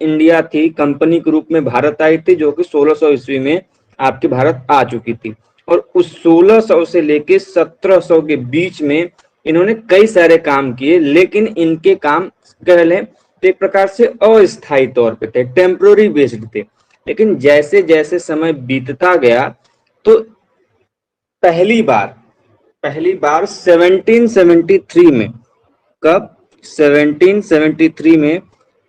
India थी company के रूप में भारत आई थी, जो कि 1600 ईस्वी में आपके भारत आ चुकी थी। और उस 1600 से लेके 1700 के बीच में इन्होंने कई सारे काम किए, लेकिन इनके काम कह लें तो एक प्रकार से अस्थायी तौर पे थे, टेम्पररी बेस्ड थे। लेकिन जैसे जैसे समय बीतता गया तो पहली बार 1773 में, कब? 1773 में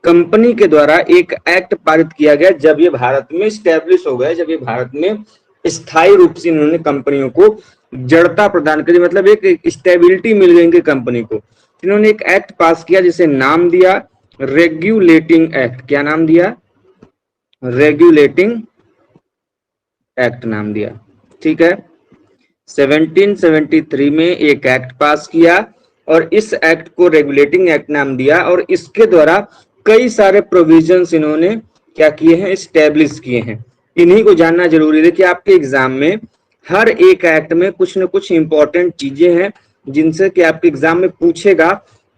कंपनी के द्वारा एक एक्ट पारित किया गया, जब ये भारत में स्टैब्लिश हो गए, जब ये भारत में स्थायी रूप से इन्होंने कंपनियों को जड़ता प्रदान करी, मतलब एक स्टेबिलिटी मिल गई इनकी कंपनी को। इन्होंने एक एक्ट पास किया जिसे नाम दिया रेगुलेटिंग एक्ट। क्या नाम दिया? रेगुलेटिंग एक्ट नाम दिया। ठीक है, 1773 में एक एक्ट पास किया और इस एक्ट को रेगुलेटिंग एक्ट नाम दिया, और इसके द्वारा कई सारे प्रोविजंस इन्होंने क्या किए हैं? स्टैब्लिश किए हैं। इन्हीं को जानना जरूरी है कि आपके एग्जाम में हर एक एक्ट में कुछ न कुछ इंपॉर्टेंट चीजें हैं, जिनसे कि आपके एग्जाम में पूछेगा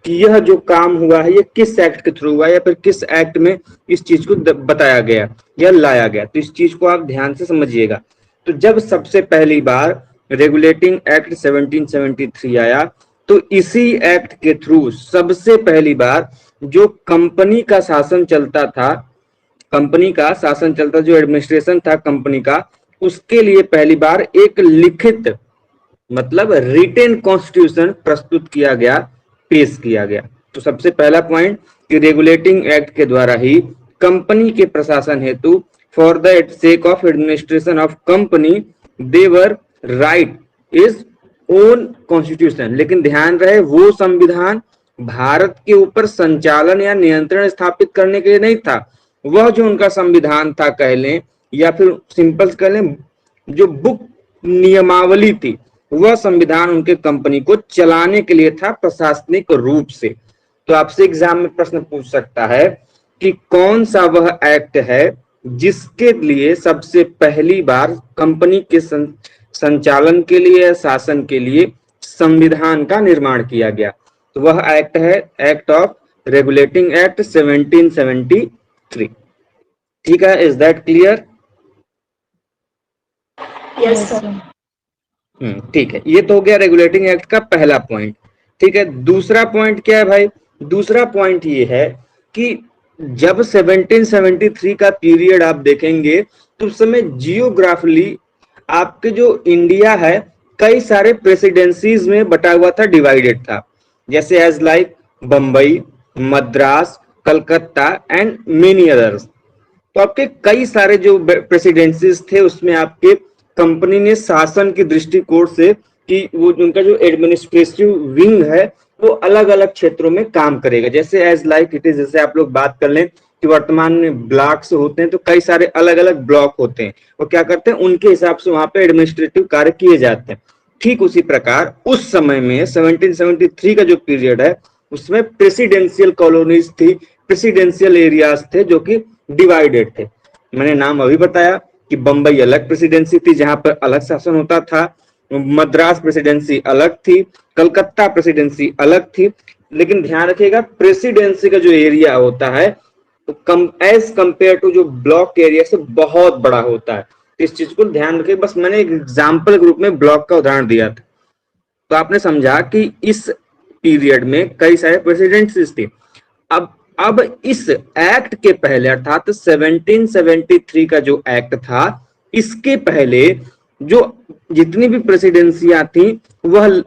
कि यह जो काम हुआ है ये किस एक्ट के थ्रू हुआ है, या फिर किस एक्ट में इस चीज को बताया गया या लाया गया। तो इस चीज को आप ध्यान से समझिएगा। तो जब सबसे पहली बार रेगुलेटिंग एक्ट 1773 आया, तो इसी एक्ट के थ्रू सबसे पहली बार जो कंपनी का शासन चलता था, जो एडमिनिस्ट्रेशन था कंपनी का, उसके लिए पहली बार एक लिखित मतलब रिटेन कॉन्स्टिट्यूशन प्रस्तुत किया गया, पेश किया गया। तो सबसे पहला पॉइंट कि रेगुलेटिंग एक्ट के द्वारा ही कंपनी के प्रशासन हेतु for the sake of administration of company their right is own constitution. लेकिन ध्यान रहे, वो संविधान भारत के ऊपर संचालन या नियंत्रण स्थापित करने के लिए नहीं था। वह जो उनका संविधान था कह लें, या फिर सिंपल कह लें, जो बुक नियमावली थी, वह संविधान उनके कंपनी को चलाने के लिए था प्रशासनिक रूप से। तो आपसे एग्जाम में प्रश्न पूछ सकता है कि कौन सा वह एक्ट है जिसके लिए सबसे पहली बार कंपनी के संचालन के लिए, शासन के लिए संविधान का निर्माण किया गया। तो वह एक्ट है एक्ट ऑफ रेगुलेटिंग एक्ट 1773। ठीक है, is that clear? Yes sir. ठीक है, ये तो हो गया रेगुलेटिंग एक्ट का पहला पॉइंट। ठीक है, दूसरा पॉइंट क्या है भाई? दूसरा पॉइंट ये है कि जब 1773 का पीरियड आप देखेंगे तो उस समय जियोग्राफिकली आपके जो इंडिया है कई सारे प्रेसिडेंसीज में बटा हुआ था, डिवाइडेड था, जैसे as like Bambai, Madras, Calcutta and many others. तो आपके कई सारे जो प्रेसिडेंसीज थे उसमें आपके कंपनी ने शासन की दृष्टिकोण से कि वो उनका जो एडमिनिस्ट्रेटिव विंग है वो अलग अलग क्षेत्रों में काम करेगा, जैसे एज लाइक इट इज। जैसे आप लोग बात कर लें कि वर्तमान में ब्लॉक्स होते हैं, तो कई सारे अलग अलग ब्लॉक होते हैं, वो क्या करते हैं उनके हिसाब से वहां पे एडमिनिस्ट्रेटिव कार्य किए जाते हैं। ठीक उसी प्रकार उस समय में 1773 का जो पीरियड है उसमें प्रेसिडेंशियल कॉलोनीज थी, प्रेसिडेंशियल एरियाज थे जो कि डिवाइडेड थे। मैंने नाम अभी बताया कि बंबई अलग प्रेसिडेंसी थी जहां पर अलग शासन होता था, मद्रास प्रेसिडेंसी अलग थी, कलकत्ता प्रेसिडेंसी अलग थी। लेकिन ध्यान रखिएगा प्रेसिडेंसी का जो एरिया होता है तो एज कंपेयर टू जो ब्लॉक एरिया से बहुत बड़ा होता है। इस चीज को ध्यान रखिए, बस मैंने एक एग्जाम्पल के रूप में ब्लॉक का उदाहरण दिया था, तो आपने समझा कि इस पीरियड में कई सारे प्रेसिडेंसीज थे। अब इस एक्ट के पहले अर्थात 1773 का जो एक्ट था, इसके पहले जो जितनी भी प्रेसिडेंसियां थी वह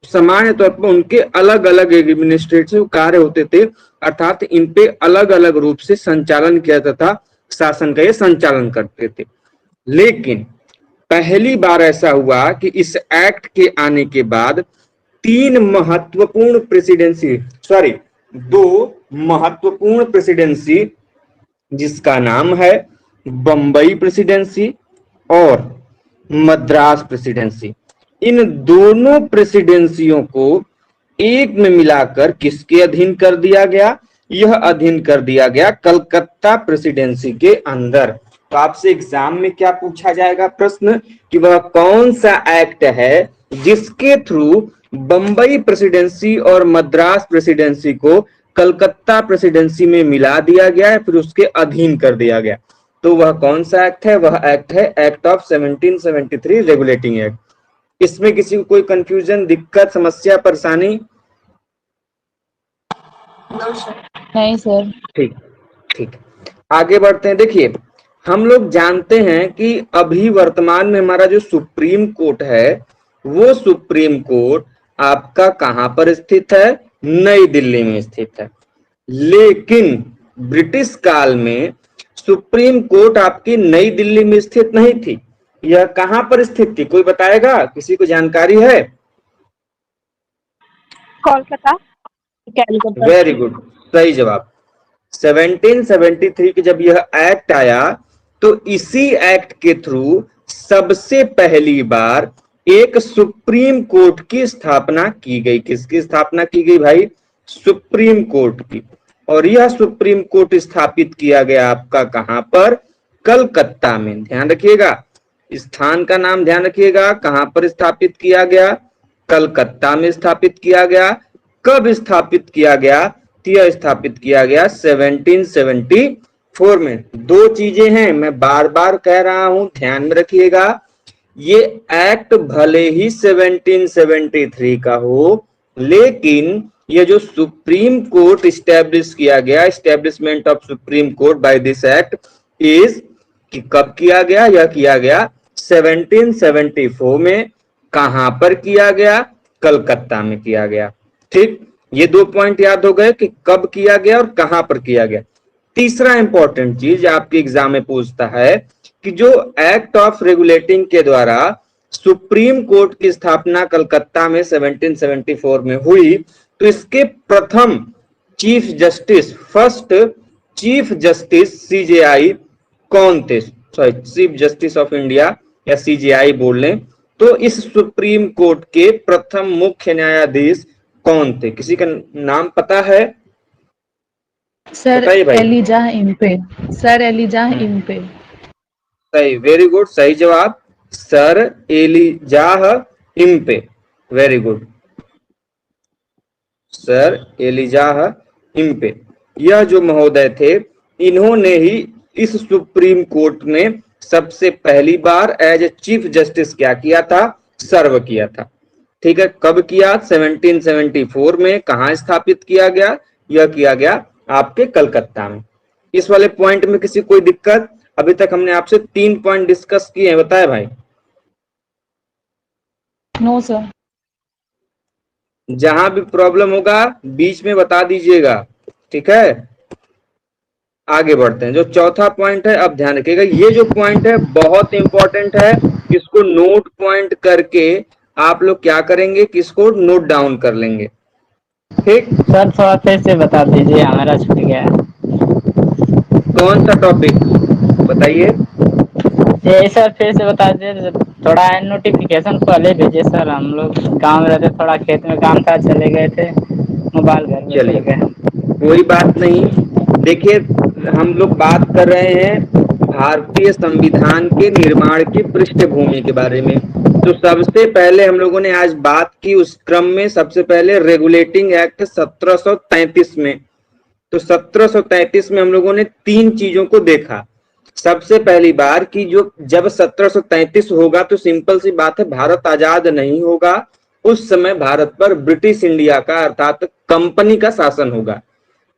सामान्य तौर पर उनके अलग अलग एडमिनिस्ट्रेटिव कार्य होते थे, अर्थात इन पे अलग अलग रूप से संचालन किया जाता था, शासन का ये संचालन करते थे। लेकिन पहली बार ऐसा हुआ कि इस एक्ट के आने के बाद दो महत्वपूर्ण प्रेसिडेंसी जिसका नाम है बंबई प्रेसिडेंसी और मद्रास प्रेसिडेंसी, इन दोनों प्रेसिडेंसियों को एक में मिलाकर किसके अधीन कर दिया गया? यह अधीन कर दिया गया कलकत्ता प्रेसिडेंसी के अंदर। तो आपसे एग्जाम में क्या पूछा जाएगा प्रश्न कि वह कौन सा एक्ट है जिसके थ्रू बंबई प्रेसिडेंसी और मद्रास प्रेसिडेंसी को कलकत्ता प्रेसिडेंसी में मिला दिया गया है, फिर उसके अधीन कर दिया गया। तो वह कौन सा एक्ट है? वह एक्ट है एक्ट ऑफ 1773 रेगुलेटिंग एक्ट। इसमें किसी को कोई कंफ्यूजन, दिक्कत, समस्या, परेशानी? नहीं सर। ठीक ठीक, आगे बढ़ते हैं। देखिए, हम लोग जानते हैं कि अभी वर्तमान में हमारा जो सुप्रीम कोर्ट है, वो सुप्रीम कोर्ट आपका कहां पर स्थित है? नई दिल्ली में स्थित है। लेकिन ब्रिटिश काल में सुप्रीम कोर्ट आपकी नई दिल्ली में स्थित नहीं थी। यह कहां पर स्थित थी? कोई बताएगा? किसी को जानकारी है? कोलकाता। वेरी गुड, सही जवाब। 1773 के जब यह एक्ट आया, तो इसी एक्ट के थ्रू सबसे पहली बार एक सुप्रीम कोर्ट की स्थापना की गई। किसकी स्थापना की गई भाई? सुप्रीम कोर्ट की। और यह सुप्रीम कोर्ट स्थापित किया गया आपका कहां पर? कलकत्ता में। ध्यान रखिएगा, स्थान का नाम ध्यान रखिएगा, कहां पर स्थापित किया गया? कलकत्ता में स्थापित किया गया। कब स्थापित किया गया? यह स्थापित किया गया 1774 में। दो चीजें हैं, मैं बार बार कह रहा हूं, ध्यान में रखिएगा। ये एक्ट भले ही 1773 का हो, लेकिन ये जो सुप्रीम कोर्ट स्टैब्लिश किया गया, establishment of supreme court by this act is, कि कब किया गया? यह किया गया 1774 में। कहां पर किया गया? कलकत्ता में किया गया। ठीक, ये दो पॉइंट याद हो गए कि कब किया गया और कहां पर किया गया। तीसरा इंपॉर्टेंट चीज आपके एग्जाम में पूछता है कि जो एक्ट ऑफ रेगुलेटिंग के द्वारा सुप्रीम कोर्ट की स्थापना कलकत्ता में 1774 में हुई, तो इसके प्रथम chief justice, first chief justice CJI कौन थे? Sorry, chief justice of India या सीजेआई बोल लें, तो इस सुप्रीम कोर्ट के प्रथम मुख्य न्यायाधीश कौन थे? किसी का नाम पता है? Sir Elijah Impey. Sir Elijah Impey. सही, वेरी गुड, सही जवाब, sir Elijah Impey. Very good, sir Elijah Impey. यह जो महोदय थे, इन्होंने ही इस सुप्रीम कोर्ट में सबसे पहली बार एज ए चीफ जस्टिस क्या किया था? सर्व किया था। ठीक है, कब किया? 1774 में। कहां स्थापित किया गया? यह किया गया आपके कलकत्ता में। इस वाले पॉइंट में किसी कोई दिक्कत? अभी तक हमने आपसे 3 पॉइंट डिस्कस किए हैं, बताए भाई? No sir. जहां भी प्रॉब्लम होगा बीच में बता दीजिएगा, ठीक है। आगे बढ़ते हैं। जो चौथा पॉइंट है, अब ध्यान रखिएगा, ये जो पॉइंट है बहुत इंपॉर्टेंट है। इसको नोट पॉइंट करके आप लोग क्या करेंगे कि इसको नोट डाउन कर लेंगे। ठीक सर, थोड़ा फिर से बता दीजिए, हमारा छूट गया है। कौन सा टॉपिक बताइए? ये सर फिर से बता दीजिए, थोड़ा नोटिफिकेशन पहले भेजिए सर। हम लोग गाँव में रहते, थोड़ा खेत में काम था, चले गए थे, मोबाइल घर में चले गए। कोई बात नहीं। देखिए, हम लोग बात कर रहे हैं भारतीय संविधान के निर्माण की पृष्ठभूमि के बारे में। तो सबसे पहले हम लोगों ने आज बात की, उस क्रम में सबसे पहले रेगुलेटिंग एक्ट 1733 में। तो 1733 में हम लोगों ने 3 चीजों को देखा। सबसे पहली बार कि जो जब 1733 होगा, तो सिंपल सी बात है, भारत आजाद नहीं होगा। उस समय भारत पर ब्रिटिश इंडिया का, अर्थात कंपनी का शासन होगा।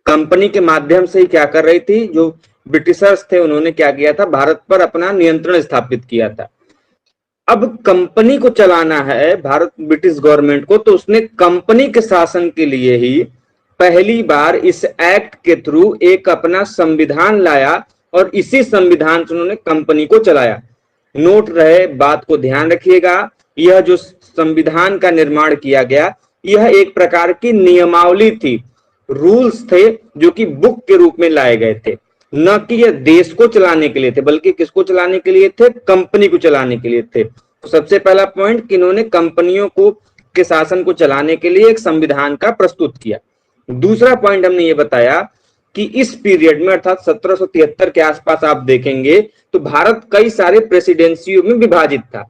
कंपनी के माध्यम से ही क्या कर रही थी, जो ब्रिटिशर्स थे उन्होंने क्या किया था, भारत पर अपना नियंत्रण स्थापित किया था। अब कंपनी को चलाना है भारत, ब्रिटिश गवर्नमेंट को, तो उसने कंपनी के शासन के लिए ही पहली बार इस एक्ट के थ्रू एक अपना संविधान लाया, और इसी संविधान से उन्होंने कंपनी को चलाया। नोट रहे, बात को ध्यान रखिएगा, यह जो संविधान का निर्माण किया गया, यह एक प्रकार की नियमावली थी, रूल्स थे, जो कि बुक के रूप में लाए गए थे। न कि यह देश को चलाने के लिए थे, बल्कि किसको चलाने के लिए थे? कंपनी को चलाने के लिए थे। तो सबसे पहला पॉइंट कि इन्होंने कंपनियों को के शासन को चलाने के लिए एक संविधान का प्रस्तुत किया। दूसरा पॉइंट हमने ये बताया कि इस पीरियड में, अर्थात 1773 के आसपास आप देखेंगे तो भारत कई सारे प्रेसिडेंसियों में विभाजित था।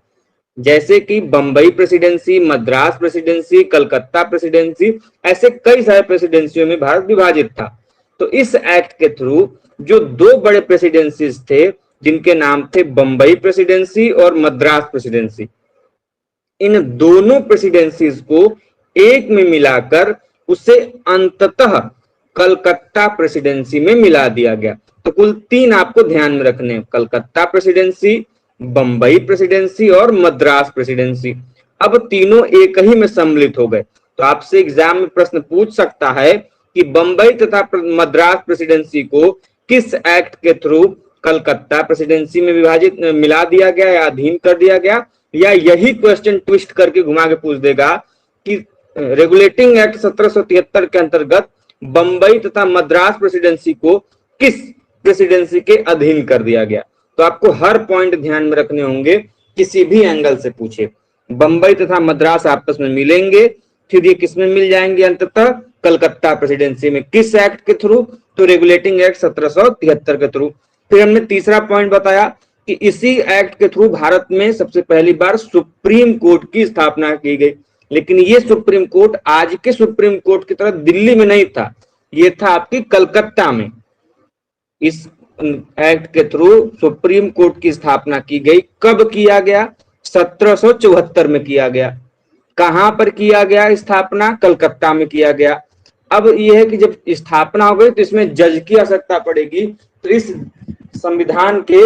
जैसे कि Bambai presidency, Madras presidency, Calcutta presidency, ऐसे कई सारे प्रेसिडेंसियों में भारत विभाजित था। तो इस एक्ट के थ्रू जो दो बड़े प्रेसिडेंसीज थे जिनके नाम थे बंबई प्रेसिडेंसी और मद्रास प्रेसिडेंसी, इन दोनों प्रेसिडेंसीज को एक में मिलाकर उसे अंततः कलकत्ता प्रेसिडेंसी में मिला दिया गया। तो कुल तीन आपको ध्यान में रखने हैं, कलकत्ता प्रेसिडेंसी, बंबई प्रेसिडेंसी और मद्रास प्रेसिडेंसी। अब तीनों एक ही में सम्मिलित हो गए। तो आपसे एग्जाम में प्रश्न पूछ सकता है कि बंबई तथा मद्रास प्रेसिडेंसी को किस एक्ट के थ्रू कलकत्ता प्रेसिडेंसी में विभाजित मिला दिया गया या अधीन कर दिया गया, या यही क्वेश्चन ट्विस्ट करके घुमा के पूछ देगा कि रेगुलेटिंग एक्ट 1773 के अंतर्गत बंबई तथा मद्रास प्रेसिडेंसी को किस प्रेसिडेंसी के अधीन कर दिया गया। तो आपको हर पॉइंट ध्यान में रखने होंगे, किसी भी एंगल से पूछे। बंबई तथा मद्रास आपस में मिलेंगे, फिर ये किस में मिल जाएंगे अंततः कलकत्ता प्रेसिडेंसी में, किस एक्ट के थ्रू, तो रेगुलेटिंग एक्ट 1773 के थ्रू। फिर हमने तीसरा पॉइंट बताया कि इसी एक्ट के थ्रू भारत में सबसे पहली बार सुप्रीम कोर्ट की स्थापना की गई। लेकिन ये सुप्रीम कोर्ट आज के सुप्रीम कोर्ट की तरह दिल्ली में नहीं था, ये था आपकी कलकत्ता में। इस एक्ट के थ्रू सुप्रीम कोर्ट की स्थापना की गई। कब किया गया? 1774 में किया गया। कहां पर किया गया स्थापना? कलकत्ता में किया गया। अब यह है कि जब स्थापना हो गई तो इसमें जज की आवश्यकता पड़ेगी। तो इस संविधान के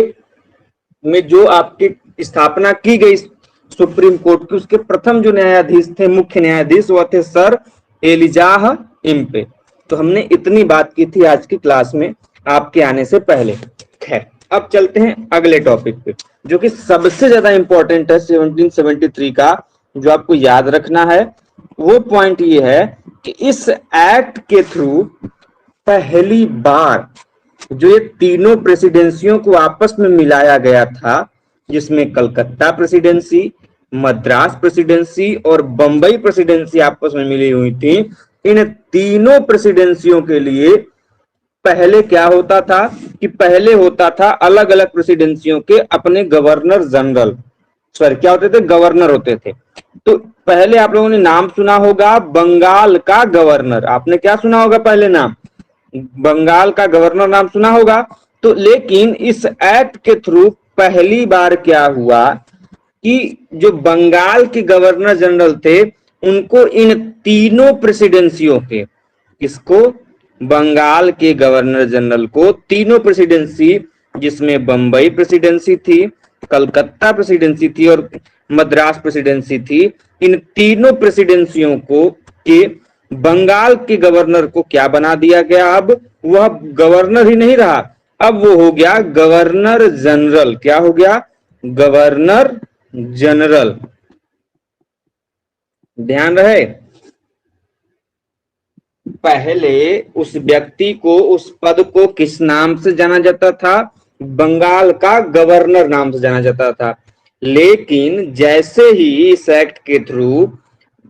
में जो आपकी स्थापना की गई सुप्रीम कोर्ट की, उसके प्रथम जो न्यायाधीश थे, मुख्य न्यायाधीश, वो थे सर एलिजाह इम्पे। तो हमने इतनी बात की थी आज की क्लास में आपके आने से पहले। खैर, अब चलते हैं अगले टॉपिक पे, जो कि सबसे ज्यादा इंपॉर्टेंट है 1773 का, जो आपको याद रखना है। वो पॉइंट ये है कि इस एक्ट के थ्रू पहली बार जो ये तीनों प्रेसिडेंसियों को आपस में मिलाया गया था, जिसमें कलकत्ता प्रेसिडेंसी, मद्रास प्रेसिडेंसी और बंबई प्रेसिडेंसी आपस में मिली हुई थी, इन तीनों प्रेसिडेंसियों के लिए पहले क्या होता था कि पहले होता था अलग अलग प्रेसिडेंसियों के अपने गवर्नर जनरल, सॉरी क्या होते थे, गवर्नर होते थे। तो पहले आप लोगों ने नाम सुना होगा बंगाल का गवर्नर। आपने क्या सुना होगा? पहले नाम बंगाल का गवर्नर नाम सुना होगा। तो लेकिन इस एक्ट के थ्रू पहली बार क्या हुआ कि जो बंगाल के गवर्नर जनरल थे उनको इन तीनों प्रेसिडेंसियों के, किसको? बंगाल के गवर्नर जनरल को तीनों प्रेसिडेंसी, जिसमें बंबई प्रेसिडेंसी थी, कलकत्ता प्रेसिडेंसी थी और मद्रास प्रेसिडेंसी थी, इन तीनों प्रेसिडेंसियों को के बंगाल के गवर्नर को क्या बना दिया गया? अब वह गवर्नर ही नहीं रहा, अब वो हो गया गवर्नर जनरल। क्या हो गया? Governor general. ध्यान रहे, पहले उस व्यक्ति को, उस पद को किस नाम से जाना जाता था? बंगाल का गवर्नर नाम से जाना जाता था। लेकिन जैसे ही इस एक्ट के through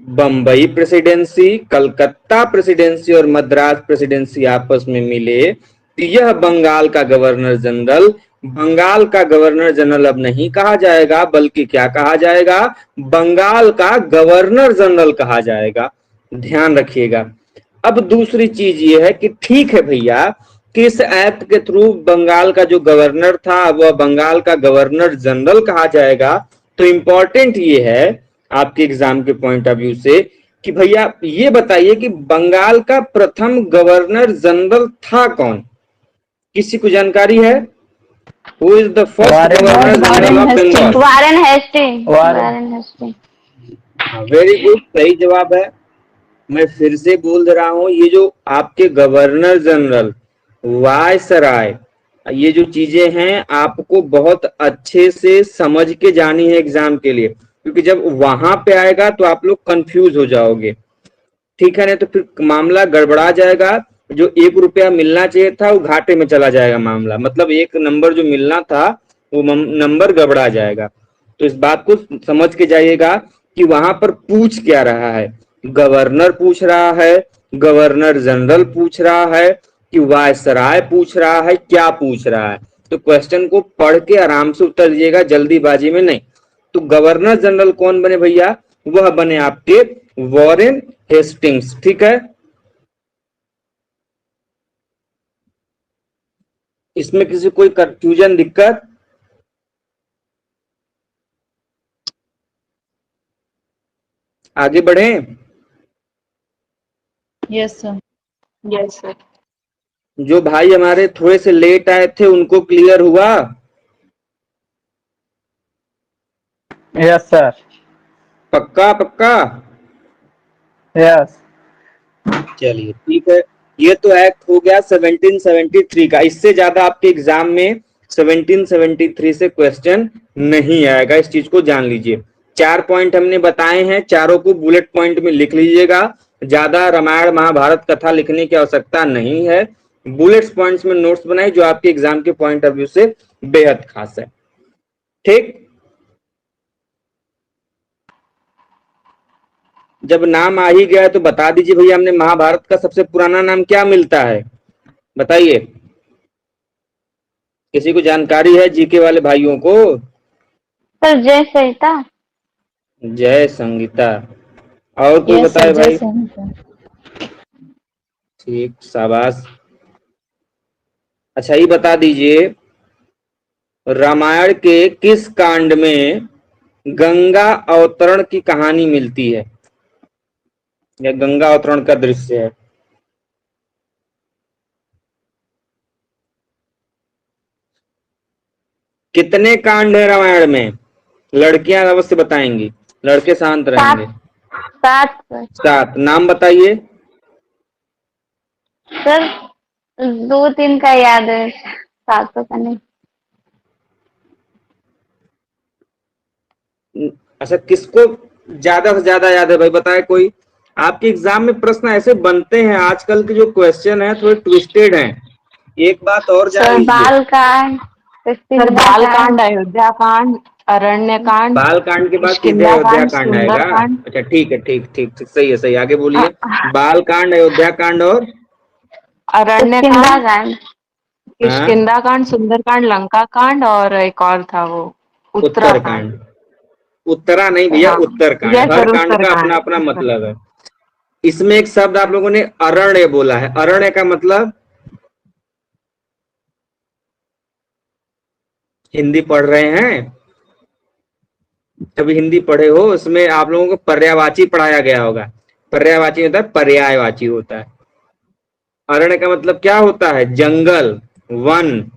Bambai presidency, Calcutta presidency और मद्रास प्रेसिडेंसी आपस में मिले, तो यह बंगाल का गवर्नर जनरल, बंगाल का गवर्नर जनरल अब नहीं कहा जाएगा, बल्कि क्या कहा जाएगा? बंगाल का गवर्नर जनरल कहा जाएगा। ध्यान रखिएगा। अब दूसरी चीज ये है कि ठीक है भैया, किस एक्ट के थ्रू बंगाल का जो गवर्नर था वह बंगाल का गवर्नर जनरल कहा जाएगा। तो इंपॉर्टेंट ये है आपके एग्जाम के पॉइंट ऑफ व्यू से कि भैया ये बताइए कि बंगाल का प्रथम गवर्नर जनरल था कौन? किसी को जानकारी है? Who is the first governor general of Bengal? Warren Hasting. Very good, सही जवाब है। मैं फिर से बोल दे रहा हूं, ये जो आपके गवर्नर जनरल, वायसराय, ये जो चीजें हैं आपको बहुत अच्छे से समझ के जानी है एग्जाम के लिए, क्योंकि जब वहां पे आएगा तो आप लोग कंफ्यूज हो जाओगे, ठीक है? नहीं तो फिर मामला गड़बड़ा जाएगा। जो 1 रुपया मिलना चाहिए था वो घाटे में चला जाएगा मामला, मतलब 1 नंबर जो मिलना था वो नंबर गड़बड़ा जाएगा। तो इस बात को समझ के जाइएगा कि वहां पर पूछ क्या रहा है। गवर्नर पूछ रहा है, गवर्नर जनरल पूछ रहा है, कि वायसराय पूछ रहा है, क्या पूछ रहा है? तो क्वेश्चन को पढ़ के आराम से उत्तर दीजिएगा, जल्दीबाजी में नहीं। तो गवर्नर जनरल कौन बने भैया? वह बने आपके वॉरेन हेस्टिंग्स। ठीक है, इसमें किसी कोई कंफ्यूजन, दिक्कत? आगे बढ़े? Yes sir. Yes sir. जो भाई हमारे थोड़े से लेट आए थे उनको क्लियर हुआ? Yes sir. पक्का पक्का? यस। चलिए ठीक है, ये तो एक्ट हो गया 1773 का। इससे ज्यादा आपके एग्जाम में 1773 से क्वेश्चन नहीं आएगा, इस चीज को जान लीजिए। 4 पॉइंट हमने बताए हैं, चारों को बुलेट पॉइंट में लिख लीजिएगा। ज्यादा रामायण महाभारत कथा लिखने की आवश्यकता नहीं है, बुलेट्स पॉइंट्स में नोट्स बनाए जो आपके एग्जाम के पॉइंट ऑफ व्यू से बेहद खास है। ठीक, जब नाम आ ही गया तो बता दीजिए भैया, हमने महाभारत का सबसे पुराना नाम क्या मिलता है? बताइए, किसी को जानकारी है जीके वाले भाइयों को? सर जय सहिता। जय संगीता। और कोई यस बताए सर, जय भाई? सर। ठीक, शाबाश। अच्छा, ये बता दीजिए, रामायण के किस कांड में गंगा अवतरण की कहानी मिलती है, या गंगा अवतरण का दृश्य है? कितने कांड है रामायण में? लड़कियां अवश्य बताएंगी, लड़के शांत रहेंगे। 7 सर। 7। नाम बताइए। सर 2-3 का याद है, 7 का नहीं। अच्छा, किसको ज्यादा से ज्यादा याद है भाई, बताए कोई? आपके एग्जाम में प्रश्न ऐसे बनते हैं, आजकल के जो क्वेश्चन है थोड़े ट्विस्टेड हैं। एक बात और जान सर लीजिए, बालकांड, सर बालकांड, अयोध्या कांड, अरण्य कांड, बाल कांड के बाद सीधे किष्किंधा अयोध्या कांड, कांड सुंदर आएगा। कांड। अच्छा ठीक है, ठीक ठीक ठीक, सही है, सही, आगे बोलिए। बाल कांड, अयोध्या कांड और अरण्य किष्किंधा कांड, कांड। हाँ, किष्किंधा कांड, सुंदर कांड, लंका कांड, और एक और था वो उत्तराखंड। उत्तरकांड। उत्तरा नहीं भैया, हाँ, उत्तरकांड। यस हर सर, कांड का अपना उत्तराखंड। अपना मतलब है। इसमें एक शब्द आप लोगों ने अरण्य बोला है, अरण्य का मतलब? हिंदी पढ़ रहे हैं? कभी हिंदी पढ़े हो? उसमें आप लोगों को पर्यायवाची पढ़ाया गया होगा। पर्यायवाची होता है, पर्यायवाची होता है। अरण्य का मतलब क्या होता है? जंगल, वन,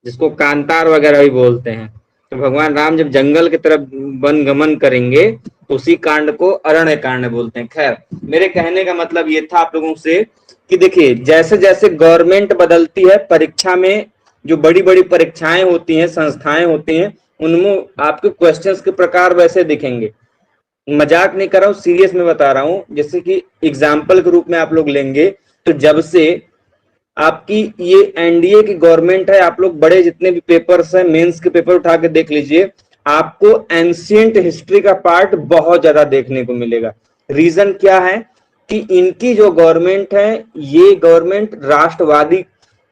जिसको कांतार वगैरह भी बोलते हैं। तो भगवान राम जब जंगल की तरफ वन गमन करेंगे तो उसी कांड को अरण्य कांड बोलते हैं। खैर, मेरे कहने का मतलब ये था आप लोगों से कि देखिए, जैसे जैसे गवर्नमेंट बदलती है, परीक्षा में जो बड़ी बड़ी परीक्षाएं होती हैं, संस्थाएं होती हैं, उनमें आपके क्वेश्चंस के प्रकार वैसे दिखेंगे। मजाक नहीं कर रहा हूँ, सीरियस में बता रहा हूँ। जैसे कि एग्जाम्पल के रूप में आप लोग लेंगे तो जब से आपकी ये एनडीए की गवर्नमेंट है, आप लोग बड़े जितने भी पेपर्स हैं, मेंस के पेपर उठा के देख लीजिए, आपको एंशियंट हिस्ट्री का पार्ट बहुत ज्यादा देखने को मिलेगा। रीजन क्या है कि इनकी जो गवर्नमेंट है, ये गवर्नमेंट राष्ट्रवादी,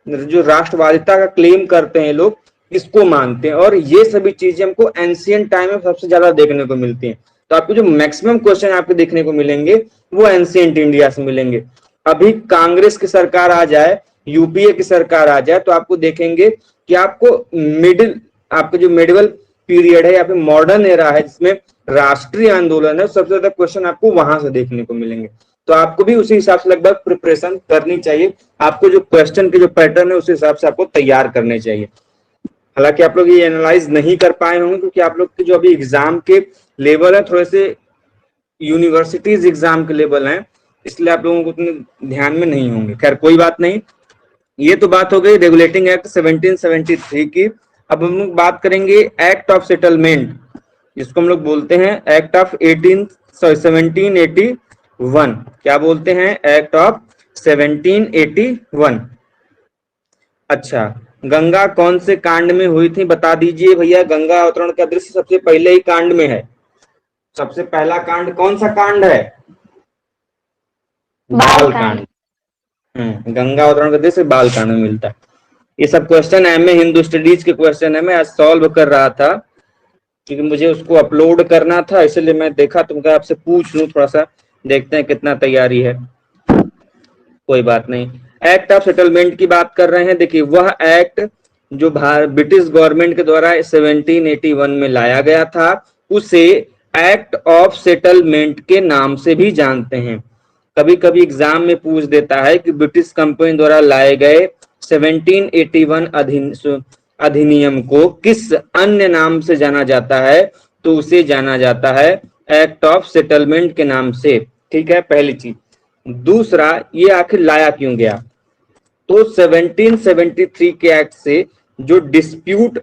जो राष्ट्रवादिता का क्लेम करते हैं लोग, इसको मानते हैं, और ये सभी चीजें हमको एंशियंट टाइम में सबसे ज्यादा देखने को मिलती हैं। तो आपको जो मैक्सिमम क्वेश्चन आपको देखने को मिलेंगे वो एंशियंट इंडिया से मिलेंगे। अभी कांग्रेस की सरकार आ जाए, यूपीए की सरकार आ जाए, तो आपको देखेंगे कि आपको आपको जो मिडिवल पीरियड है या फिर मॉडर्न एरा है जिसमें राष्ट्रीय आंदोलन है, सबसे ज्यादा क्वेश्चन आपको वहां से देखने को मिलेंगे। तो आपको भी उसी हिसाब से लगभग प्रिपरेशन करनी चाहिए। आपको जो क्वेश्चन के जो पैटर्न है उस हिसाब से आपको तैयार करने चाहिए। हालांकि आप लोग ये एनालाइज नहीं कर पाए होंगे क्योंकि आप लोग के जो अभी एग्जाम के लेवल है थोड़े से यूनिवर्सिटीज एग्जाम के लेवल हैं, इसलिए आप लोगों को उतने ध्यान में नहीं होंगे। खैर कोई बात नहीं, ये तो बात हो गई रेगुलेटिंग एक्ट 1773 की। अब हम लोग बात करेंगे एक्ट ऑफ सेटलमेंट, जिसको हम लोग बोलते हैं एक्ट ऑफ 1781। क्या बोलते हैं? Act of 1781। अच्छा, गंगा कौन से कांड में हुई थी बता दीजिए भैया। गंगा अवतरण का दृश्य सबसे पहले ही कांड में है। सबसे पहला कांड कौन सा कांड है? बाल कांड। गंगा अवतरण का दृश्य बाल कांड में मिलता है। ये सब क्वेश्चन एमए हिंदू स्टडीज के क्वेश्चन है, मैं आज सॉल्व कर रहा था। क्योंकि मुझे उसको अपलोड करना था, इसलिए मैं देखा तुमको आपसे पूछ लूं, थोड़ा सा देखते हैं कितना तैयारी है। कोई बात नहीं। एक्ट ऑफ सेटलमेंट की बात कर रहे हैं। देखिए वह एक्ट जो ब्रिटिश गवर्नमेंट के द्वारा 1781 में लाया गया था, उसे एक्ट ऑफ सेटलमेंट के नाम से भी जानते हैं। कभी कभी एग्जाम में पूछ देता है कि ब्रिटिश कंपनी द्वारा लाए गए 1781 अधिनियम को किस अन्य नाम से जाना जाता है, तो उसे जाना जाता है एक्ट ऑफ सेटलमेंट के नाम से। ठीक है, पहली चीज। दूसरा, ये आखिर लाया क्यों गया? तो 1773 के एक्ट से जो डिस्प्यूट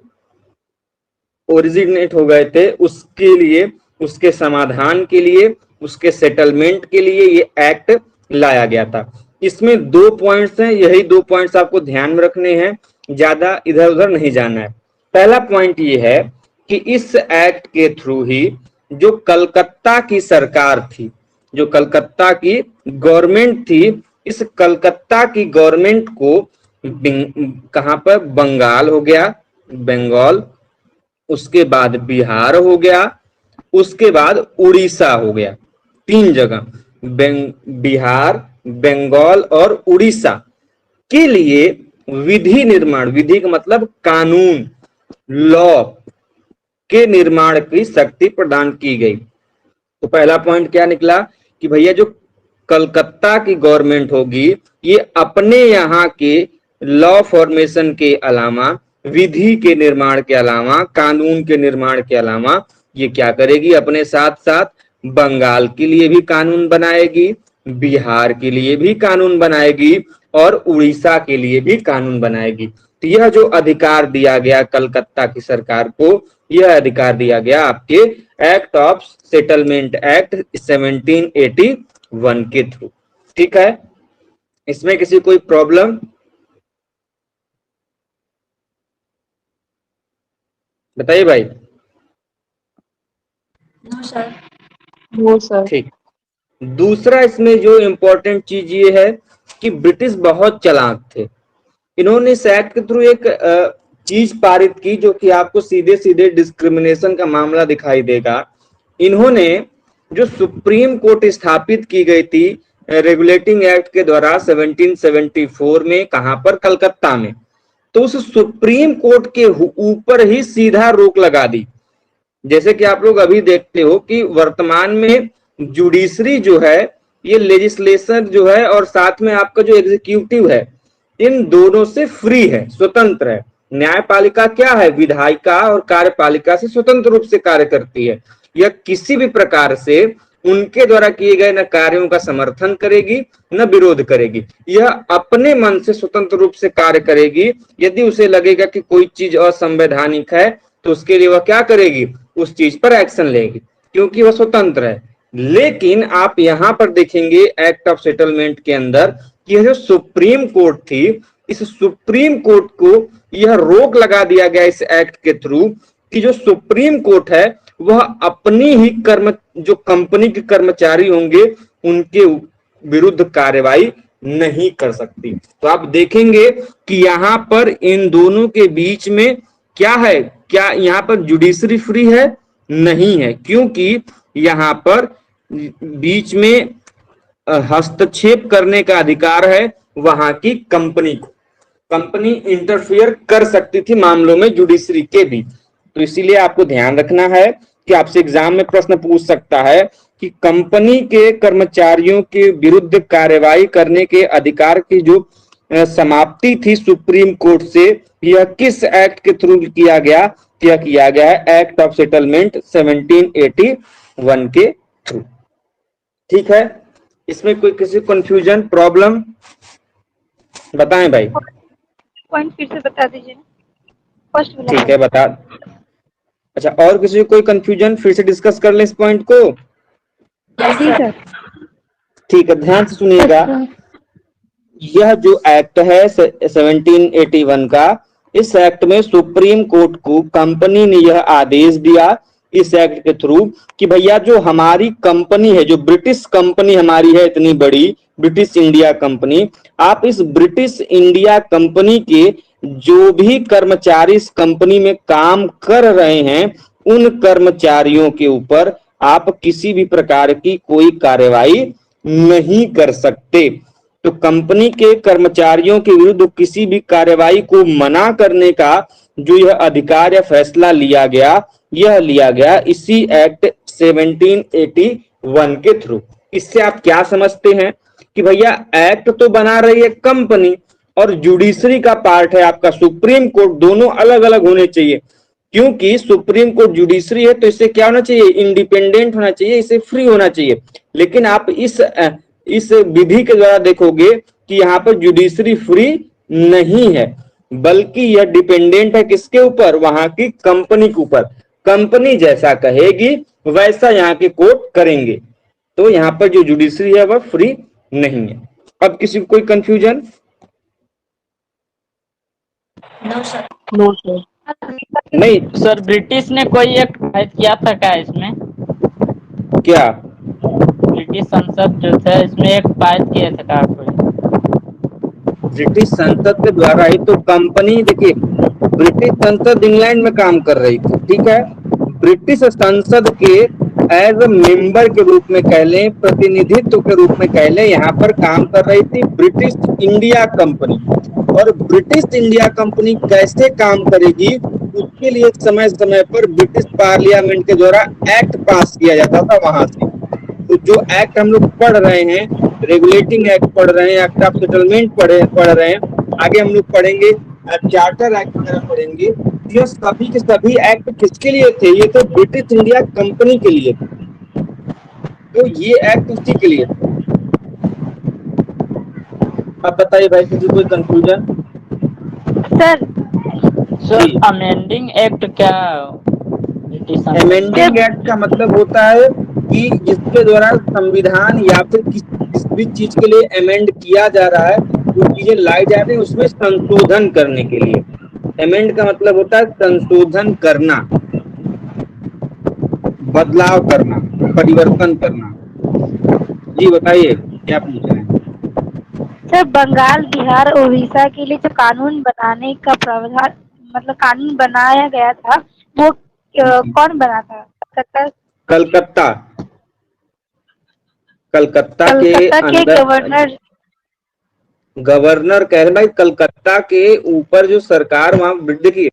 ओरिजिनेट हो गए थे, उसके लिए, उसके समाधान के लिए, उसके सेटलमेंट के लिए ये एक्ट लाया गया था। इसमें 2 पॉइंट्स हैं, यही 2 पॉइंट्स आपको ध्यान में रखने हैं, ज्यादा इधर उधर नहीं जाना है। पहला पॉइंट ये है कि इस एक्ट के थ्रू ही जो कलकत्ता की सरकार थी, जो कलकत्ता की गवर्नमेंट थी, इस कलकत्ता की गवर्नमेंट को कहां पर, बंगाल हो गया, बंगाल, उसके बाद बिहार हो गया, उसके बाद उड़ीसा हो गया। 3 जगह, बिहार, बंगाल और उड़ीसा के लिए विधि निर्माण, विधि का मतलब कानून, लॉ के निर्माण की शक्ति प्रदान की गई। तो पहला पॉइंट क्या निकला कि भैया जो कलकत्ता की गवर्नमेंट होगी, ये अपने यहाँ के लॉ फॉर्मेशन के अलावा, विधि के निर्माण के अलावा, कानून के निर्माण के अलावा ये क्या करेगी, अपने साथ साथ बंगाल के लिए भी कानून बनाएगी, बिहार के लिए भी कानून बनाएगी और उड़ीसा के लिए भी कानून बनाएगी। तो यह जो अधिकार दिया गया कलकत्ता की सरकार को, यह अधिकार दिया गया आपके एक्ट ऑफ सेटलमेंट एक्ट 1781 के थ्रू। ठीक है, इसमें किसी कोई प्रॉब्लम? बताइए भाई। वो सर। ठीक। दूसरा इसमें जो इम्पोर्टेंट चीज ये है कि ब्रिटिश बहुत चालाक थे। इन्होंने इस एक्ट के थ्रू एक चीज पारित की जो कि आपको सीधे सीधे डिस्क्रिमिनेशन का मामला दिखाई देगा। इन्होंने जो सुप्रीम कोर्ट स्थापित की गई थी रेगुलेटिंग एक्ट के द्वारा 1774 में, कहां पर, कलकत्ता में, तो उस सुप्रीम कोर्ट के ऊपर ही सीधा रोक लगा दी। जैसे कि आप लोग अभी देखते हो कि वर्तमान में जुडिशरी जो है, ये लेजिस्लेशन जो है और साथ में आपका जो एग्जीक्यूटिव है, इन दोनों से फ्री है, स्वतंत्र है। न्यायपालिका क्या है, विधायिका और कार्यपालिका से स्वतंत्र रूप से कार्य करती है। यह किसी भी प्रकार से उनके द्वारा किए गए न कार्यों का समर्थन करेगी न विरोध करेगी। यह अपने मन से स्वतंत्र रूप से कार्य करेगी। यदि उसे लगेगा कि कोई चीज असंवैधानिक है तो उसके लिए वह क्या करेगी, उस चीज पर एक्शन लेगी, क्योंकि वह स्वतंत्र है। लेकिन आप यहां पर देखेंगे एक्ट ऑफ सेटलमेंट के अंदर कि यह जो सुप्रीम कोर्ट थी, इस सुप्रीम कोर्ट को यह रोक लगा दिया गया इस एक्ट के थ्रू कि जो सुप्रीम कोर्ट है वह अपनी ही जो कंपनी के कर्मचारी होंगे उनके विरुद्ध कार्रवाई नहीं कर सकती। तो आप देखेंगे कि यहाँ पर इन दोनों के बीच में क्या है, क्या यहाँ पर जुडिशरी फ्री है? नहीं है, क्योंकि यहाँ पर बीच में हस्तक्षेप करने का अधिकार है वहां की कंपनी को। कंपनी इंटरफियर कर सकती थी मामलों में जुडिशरी के भी। तो इसीलिए आपको ध्यान रखना है कि आपसे एग्जाम में प्रश्न पूछ सकता है कि कंपनी के कर्मचारियों के विरुद्ध कार्रवाई करने के अधिकार की जो समाप्ति थी सुप्रीम कोर्ट से, यह किस एक्ट के थ्रू किया गया? यह किया गया है एक्ट ऑफ सेटलमेंट 1781 के थ्रू। ठीक है, इसमें कोई किसी कंफ्यूजन, प्रॉब्लम बताएं भाई। पॉइंट फिर से बता दीजिए। फर्स्ट वाला। ठीक है, बता। अच्छा, और किसी को कोई कंफ्यूजन, फिर से डिस्कस कर ले इस पॉइंट को। जी सर। ठीक है, ध्यान से सुनिएगा। यह जो एक्ट है 1781 का, इस एक्ट में सुप्रीम कोर्ट को कंपनी ने यह आदेश दिया इस एक्ट के थ्रू कि भैया जो हमारी कंपनी है, जो ब्रिटिश कंपनी हमारी है इतनी बड़ी, ब्रिटिश इंडिया कंपनी, आप इस ब्रिटिश इंडिया कंपनी के जो भी कर्मचारी इस कंपनी में काम कर रहे हैं उन कर्मचारियों के ऊपर आप किसी भी प्रकार की कोई कार्रवाई नहीं कर सकते। तो कंपनी के कर्मचारियों के विरुद्ध किसी भी कार्रवाई को मना करने का जो यह अधिकार या फैसला लिया गया, यह लिया गया इसी एक्ट 1781 के थ्रू। इससे आप क्या समझते हैं कि भैया एक्ट तो बना रही है कंपनी और जुडिशरी का पार्ट है आपका सुप्रीम कोर्ट, दोनों अलग अलग होने चाहिए। क्योंकि सुप्रीम कोर्ट जुडिशरी है तो इससे क्या होना चाहिए, इंडिपेंडेंट होना चाहिए, इसे फ्री होना चाहिए। लेकिन आप इस विधि के द्वारा देखोगे कि यहाँ पर जुडिशरी फ्री नहीं है, बल्कि यह डिपेंडेंट है किसके ऊपर, वहां की कंपनी के ऊपर। कंपनी जैसा कहेगी वैसा यहाँ के कोर्ट करेंगे। तो यहाँ पर जो जुडिशरी है वह फ्री नहीं है। अब किसी को कोई कंफ्यूजन? No sir. नहीं सर ब्रिटिश ने कोई एक्ट पारित किया था क्या इसमें? क्या ब्रिटिश संसद जो था इसमें एक पारित किया था क्या कोई? ब्रिटिश संसद के द्वारा ही तो कंपनी, देखिए ब्रिटिश संसद इंग्लैंड में काम कर रही थी, ठीक है। ब्रिटिश संसद के एज अ मेंबर के रूप में कह लें, प्रतिनिधित्व के रूप में कह लें, यहाँ पर काम कर रही थी ब्रिटिश इंडिया कंपनी। और ब्रिटिश इंडिया कंपनी कैसे काम करेगी उसके लिए समय समय पर ब्रिटिश पार्लियामेंट के द्वारा एक्ट पास किया जाता था वहां से। तो जो एक्ट हम लोग पढ़ रहे हैं, रेगुलेटिंग एक्ट पढ़ रहे हैं, एक्ट ऑफ सेटलमेंट पढ़ रहे हैं, आगे हम लोग पढ़ेंगे चार्टर एक्ट वगैरह पढ़ेंगे। ये सभी के सभी एक्ट किसके लिए थे, ये तो ब्रिटिश इंडिया कंपनी के लिए थे। तो ये एक्ट उसी के लिए थे। अब बताइए भाई, किसी कोई confusion? Sir sir amending act क्या? अमेंडिंग एक्ट का मतलब होता है कि जिसके द्वारा संविधान या फिर किस भी चीज के लिए अमेंड किया जा रहा है, वो चीजें लाई जा रही है उसमें संशोधन करने के लिए। अमेंड का मतलब होता है संशोधन करना, बदलाव करना, परिवर्तन करना। जी बताइए क्या पूछ रहे हैं? सर बंगाल, बिहार, उड़ीसा के लिए जो कानून बनाने का प्रावधान, मतलब कानून बनाया गया था, वो कौन बना था? कलकत्ता के अंदर गवर्नर कह रहे भाई, कलकत्ता के ऊपर जो सरकार वहां, देखिए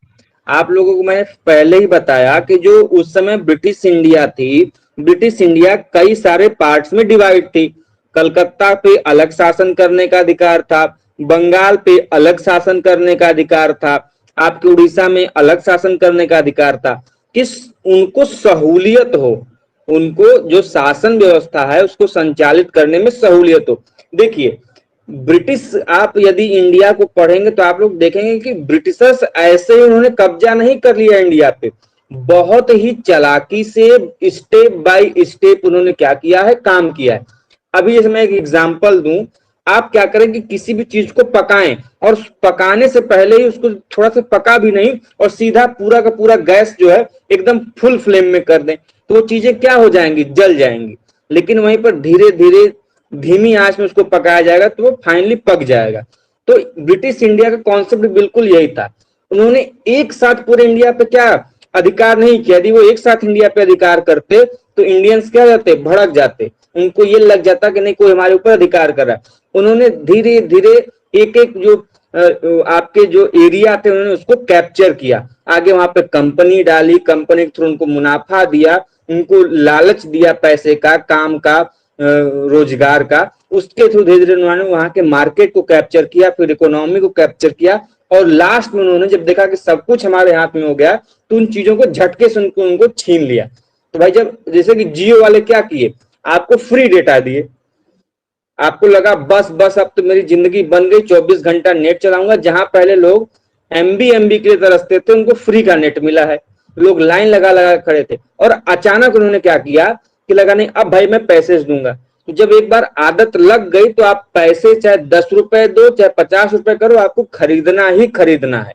आप लोगों को मैंने पहले ही बताया कि जो उस समय ब्रिटिश इंडिया थी, ब्रिटिश इंडिया कई सारे पार्ट्स में डिवाइड थी। कलकत्ता पे अलग शासन करने का अधिकार था, बंगाल पे अलग शासन करने का अधिकार था, आपके उड़ीसा में अलग शासन करने का अधिकार था। किस उनको सहूलियत हो, उनको जो शासन व्यवस्था है उसको संचालित करने में सहूलियत हो। देखिए ब्रिटिश, आप यदि इंडिया को पढ़ेंगे तो आप लोग देखेंगे कि ब्रिटिशर्स ऐसे ही उन्होंने कब्जा नहीं कर लिया इंडिया पे, बहुत ही चालाकी से स्टेप बाय स्टेप उन्होंने क्या किया है, काम किया है। अभी इसमें एक एग्जांपल दूं, आप क्या करें कि किसी भी चीज को पकाएं और पकाने से पहले ही उसको थोड़ा सा पका भी नहीं और सीधा पूरा का पूरा गैस जो है एकदम फुल फ्लेम में कर दें, तो वो चीजें क्या हो जाएंगी, जल जाएंगी। लेकिन वहीं पर धीरे धीरे धीमी आंच में उसको पकाया जाएगा तो वो फाइनली पक जाएगा। तो ब्रिटिश इंडिया का कॉन्सेप्ट बिल्कुल यही था। उन्होंने एक साथ पूरे इंडिया पे क्या अधिकार नहीं किया। यदि वो एक साथ इंडिया पे अधिकार करते तो इंडियंस क्या जाते, भड़क जाते, उनको ये लग जाता कि नहीं कोई हमारे ऊपर अधिकार कर रहा है। उन्होंने धीरे धीरे एक एक जो आपके जो एरिया थे उन्होंने उसको कैप्चर किया, आगे वहां पे कंपनी डाली, कंपनी के थ्रू उनको मुनाफा दिया, उनको लालच दिया पैसे का, काम का, रोजगार का, उसके थ्रू धीरे धीरे उन्होंने वहां के मार्केट को कैप्चर किया, फिर इकोनॉमी को कैप्चर किया और लास्ट में उन्होंने जब देखा कि सब कुछ हमारे हाथ में हो गया तो उन चीजों को झटके से उनको छीन लिया। तो भाई जब जैसे कि जियो वाले क्या किए, आपको फ्री डेटा दिए, आपको लगा बस अब तो मेरी जिंदगी बन गई, 24 घंटा नेट चलाऊंगा। जहां पहले लोग एमबी के लिए तरसते थे उनको फ्री का नेट मिला है, लोग लाइन लगा खड़े थे। और अचानक उन्होंने क्या किया कि लगा नहीं अब भाई मैं पैसे दूंगा। तो जब एक बार आदत लग गई तो आप पैसे चाहे 10 रुपए दो चाहे 50 रुपए करो, आपको खरीदना ही खरीदना है।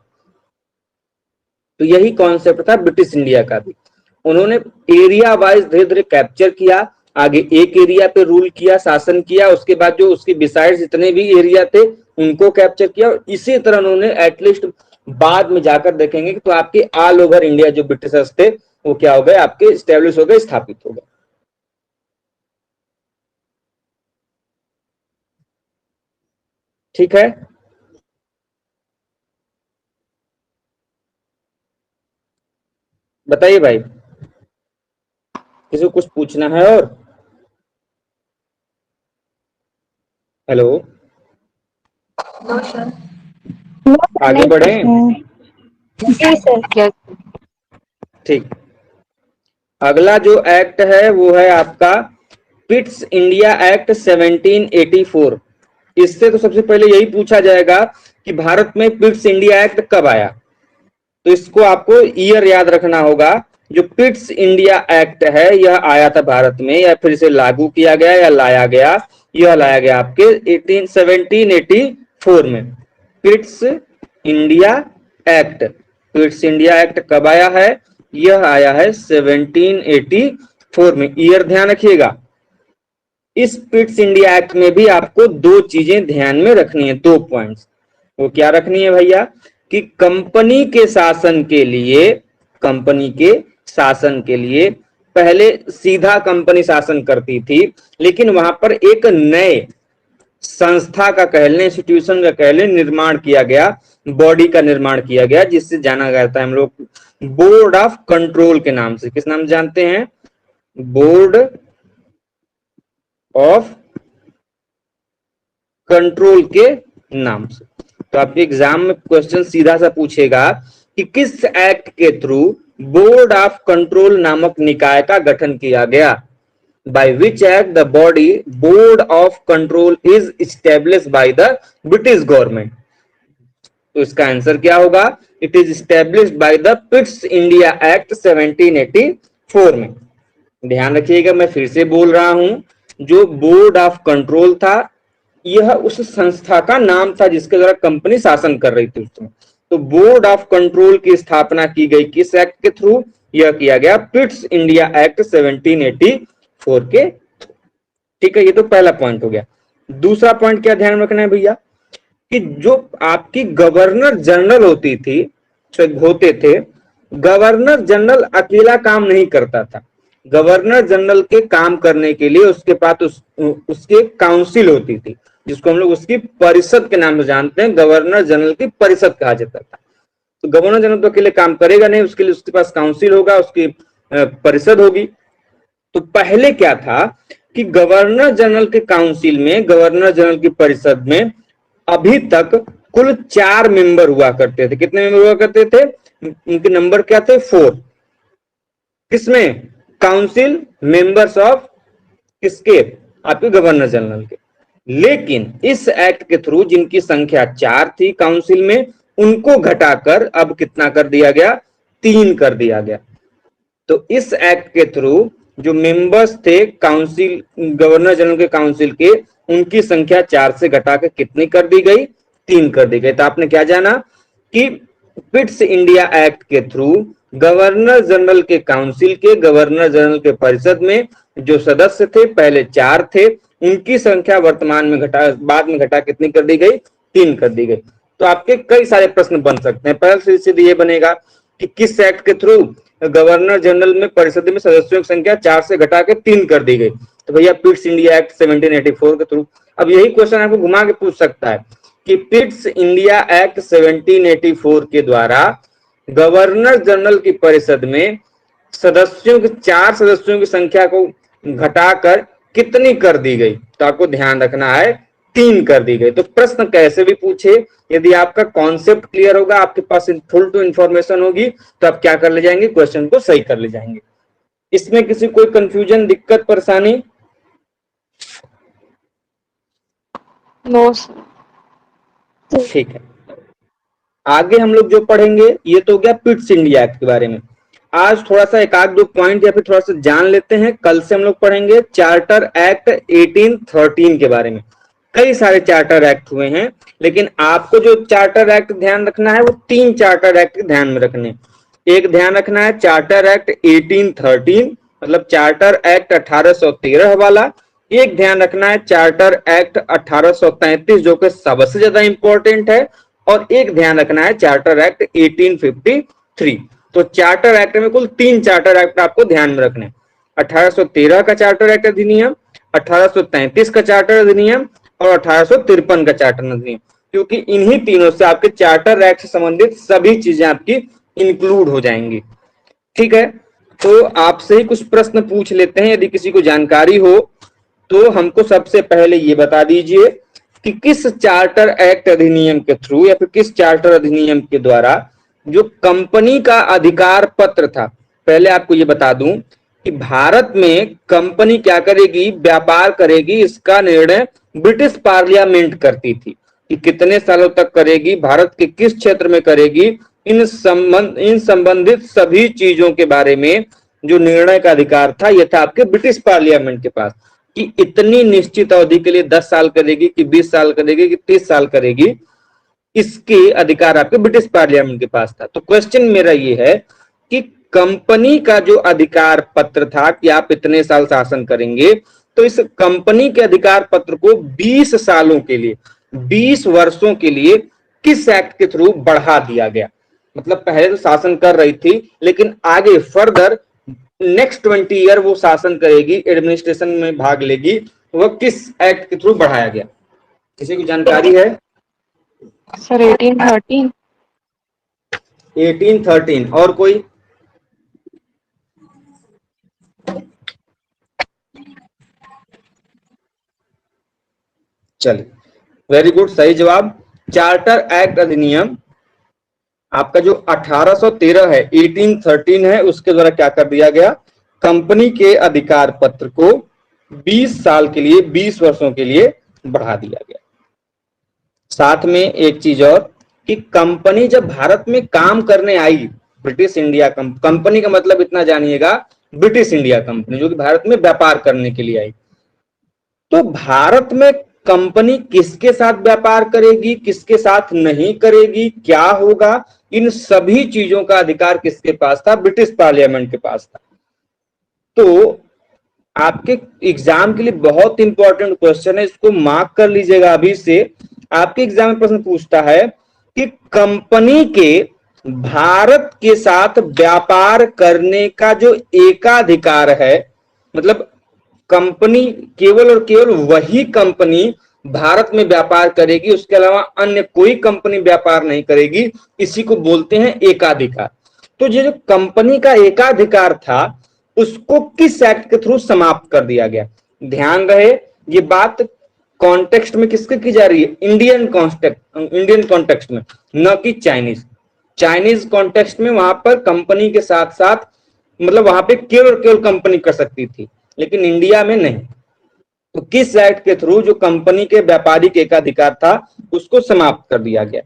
तो यही कॉन्सेप्ट था ब्रिटिश इंडिया का भी। उन्होंने एरिया वाइज धीरे धीरे कैप्चर किया, आगे एक एरिया पे रूल किया, शासन किया, उसके बाद जो उसके बिसाइड्स जितने भी एरिया थे उनको कैप्चर किया। और इसी तरह उन्होंने एटलीस्ट बाद में जाकर देखेंगे कि तो आपके ऑल ओवर इंडिया जो ब्रिटिशर्स थे वो क्या हो गए आपके स्टेब्लिश हो गए, स्थापित हो गए। ठीक है, बताइए भाई, किसी को कुछ पूछना है? और हेलो, आगे बढ़े? जी सर। यस ठीक, अगला जो एक्ट है वो है आपका पिट्स इंडिया एक्ट 1784। इससे तो सबसे पहले यही पूछा जाएगा कि भारत में पिट्स इंडिया एक्ट कब आया, तो इसको आपको ईयर याद रखना होगा। जो पिट्स इंडिया एक्ट है यह आया था भारत में, या फिर इसे लागू किया गया या लाया गया, यह लाया गया आपके 1784 में। Pitt's India act, Pitt's India act कब आया है? यह आया है 1784 में, ईयर ध्यान रखिएगा। इस पिट्स इंडिया एक्ट में भी आपको दो चीजें ध्यान में रखनी है, 2 पॉइंट्स। वो क्या रखनी है भैया? कि कंपनी के शासन के लिए, कंपनी के शासन के लिए पहले सीधा कंपनी शासन करती थी, लेकिन वहां पर एक नए संस्था का कह लें, इंस्टीट्यूशन का कह लें, निर्माण किया गया, बॉडी का निर्माण किया गया, जिससे जाना जाता है हम लोग बोर्ड ऑफ कंट्रोल के नाम से। किस नाम से जानते हैं? बोर्ड ऑफ कंट्रोल के नाम से। तो आपके एग्जाम में क्वेश्चन सीधा सा पूछेगा कि किस एक्ट के थ्रू बोर्ड ऑफ कंट्रोल नामक निकाय का गठन किया गया? By which act the body board of control is established by the British government? तो इसका आंसर क्या होगा? It is established by the Pitt's India act 1784 में। ध्यान रखिएगा, मैं फिर से बोल रहा हूं, जो बोर्ड ऑफ कंट्रोल था यह उस संस्था का नाम था जिसके द्वारा कंपनी शासन कर रही थी उसमें। तो बोर्ड ऑफ कंट्रोल की स्थापना की गई किस एक्ट के थ्रू? यह किया गया पिट्स इंडिया एक्ट 1784 के। ठीक है, ये तो पहला पॉइंट हो गया। दूसरा पॉइंट क्या ध्यान रखना है भैया? कि जो आपकी गवर्नर जनरल होती थी, होते थे, गवर्नर जनरल अकेला काम नहीं करता था। गवर्नर जनरल के काम करने के लिए उसके पास उसकी काउंसिल होती थी, जिसको हम लोग उसकी परिषद के नाम से जानते हैं। गवर्नर जनरल की परिषद कहा जाता था। तो गवर्नर जनरल तो अकेले काम करेगा नहीं, उसके लिए उसके पास काउंसिल होगा, उसकी परिषद होगी। तो पहले क्या था कि गवर्नर जनरल के काउंसिल में, गवर्नर जनरल की परिषद में अभी तक कुल 4 मेंबर हुआ करते थे। कितने मेंबर हुआ करते थे? उनके नंबर क्या थे? 4। किसमें? काउंसिल मेंबर्स ऑफ किसके? आपके गवर्नर जनरल के। लेकिन इस एक्ट के थ्रू जिनकी संख्या 4 थी काउंसिल में, उनको घटाकर अब कितना कर दिया गया? 3 कर दिया गया। तो इस एक्ट के थ्रू जो मेंबर्स थे काउंसिल, गवर्नर जनरल के काउंसिल के, उनकी संख्या 4 से घटाकर कितनी कर दी गई? 3 कर दी गई। तो आपने क्या जाना कि पिट्स इंडिया एक्ट के थ्रू गवर्नर जनरल के काउंसिल के, गवर्नर जनरल के परिषद में जो सदस्य थे पहले 4 थे, उनकी संख्या वर्तमान में बाद में घटा कितनी कर दी गई? 3 कर दी गई। तो आपके कई सारे प्रश्न बन सकते हैं। पहले सीधे ये बनेगा कि किस एक्ट के थ्रू गवर्नर जनरल में परिषद में सदस्यों की संख्या 4 से घटा के 3 कर दी गई? तो भैया पिट्स इंडिया एक्ट 1784 के थ्रू। अब यही क्वेश्चन आपको घुमा के पूछ सकता है कि पिट्स इंडिया एक्ट 1784 के द्वारा गवर्नर जनरल की परिषद में सदस्यों के 4 सदस्यों की संख्या को घटाकर कितनी कर दी गई? तो आपको ध्यान रखना है 3 कर दी गई। तो प्रश्न कैसे भी पूछे, यदि आपका कॉन्सेप्ट क्लियर होगा, आपके पास फुल टू इंफॉर्मेशन होगी, तो आप क्या कर ले जाएंगे? क्वेश्चन को सही कर ले जाएंगे। इसमें किसी कोई कंफ्यूजन, दिक्कत, परेशानी? No sir. ठीक है, आगे हम लोग जो पढ़ेंगे ये तो हो गया पिट्स इंडिया एक्ट के बारे में। आज थोड़ा सा एक आध 2 पॉइंट या फिर थोड़ा सा जान लेते हैं। कल से हम लोग पढ़ेंगे चार्टर एक्ट 1813 के बारे में। कई सारे चार्टर एक्ट हुए हैं, लेकिन आपको जो चार्टर एक्ट ध्यान रखना है वो 3 चार्टर एक्ट ध्यान में रखने। एक ध्यान रखना है चार्टर एक्ट 1813, मतलब चार्टर एक्ट 1813 वाला। एक ध्यान रखना है चार्टर एक्ट 1833, जो कि सबसे ज्यादा इंपॉर्टेंट है। और एक ध्यान रखना है चार्टर एक्ट 1853। तो चार्टर एक्ट में कुल 3 चार्टर एक्ट आपको ध्यान में रखने, 1813 का चार्टर एक्ट अधिनियम, 1833 का चार्टर अधिनियम और 1853 का चार्टर अधिनियम, क्योंकि इन्हीं तीनों से आपके चार्टर एक्ट से संबंधित सभी चीजें आपकी इंक्लूड हो जाएंगी। ठीक है, तो आपसे ही कुछ प्रश्न पूछ लेते हैं, यदि किसी को जानकारी हो तो हमको सबसे पहले ये बता दीजिए कि किस चार्टर एक्ट अधिनियम के थ्रू या फिर किस चार्टर अधिनियम के द्वारा जो कंपनी का अधिकार पत्र था, पहले आपको ये बता दूं कि भारत में कंपनी क्या करेगी, व्यापार करेगी, इसका निर्णय ब्रिटिश पार्लियामेंट करती थी कि कितने सालों तक करेगी, भारत के किस क्षेत्र में करेगी, इन संबंधित सभी चीजों के बारे में जो निर्णय का अधिकार था यह था आपके ब्रिटिश पार्लियामेंट के पास, कि इतनी निश्चित अवधि के लिए 10 साल करेगी कि 20 साल करेगी कि 30 साल करेगी, इसके अधिकार आपके ब्रिटिश पार्लियामेंट के पास था। तो क्वेश्चन मेरा ये है कि कंपनी का जो अधिकार पत्र था कि आप इतने साल शासन करेंगे, तो इस कंपनी के अधिकार पत्र को 20 सालों के लिए, 20 वर्षों के लिए किस एक्ट के थ्रू बढ़ा दिया गया। मतलब पहले तो शासन कर रही थी, लेकिन आगे फर्दर नेक्स्ट 20 ईयर वो शासन करेगी, एडमिनिस्ट्रेशन में भाग लेगी, वह किस एक्ट के थ्रू बढ़ाया गया, किसी को जानकारी है? सर 1813। 1813। और कोई? चलिए, वेरी गुड, सही जवाब। चार्टर एक्ट अधिनियम आपका जो 1813 है, 1813 है, उसके द्वारा क्या कर दिया गया, कंपनी के अधिकार पत्र को 20 साल के लिए, 20 वर्षों के लिए बढ़ा दिया गया। साथ में एक चीज और कि कंपनी जब भारत में काम करने आई, ब्रिटिश इंडिया कंपनी का मतलब इतना जानिएगा, ब्रिटिश इंडिया कंपनी जो कि भारत में व्यापार करने के लिए आई, तो भारत में कंपनी किसके साथ व्यापार करेगी, किसके साथ नहीं करेगी, क्या होगा, इन सभी चीजों का अधिकार किसके पास था, ब्रिटिश पार्लियामेंट के पास था। तो आपके एग्जाम के लिए बहुत इंपॉर्टेंट क्वेश्चन है, इसको मार्क कर लीजिएगा अभी से। आपके एग्जाम में प्रश्न पूछता है कि कंपनी के भारत के साथ व्यापार करने का जो एकाधिकार है, मतलब कंपनी केवल और केवल वही कंपनी भारत में व्यापार करेगी, उसके अलावा अन्य कोई कंपनी व्यापार नहीं करेगी, इसी को बोलते हैं एकाधिकार। तो ये जो कंपनी का एकाधिकार था उसको किस एक्ट के थ्रू समाप्त कर दिया गया? ध्यान रहे ये बात कॉन्टेक्स्ट में किसके की जा रही है, इंडियन कॉन्टेक्स्ट में, न कि चाइनीज कॉन्टेक्स्ट में। वहां पर कंपनी के साथ साथ मतलब वहां पे केवल कंपनी कर सकती थी, लेकिन इंडिया में नहीं। तो किस एक्ट के थ्रू जो कंपनी के व्यापारिक एकाधिकार था उसको समाप्त कर दिया गया?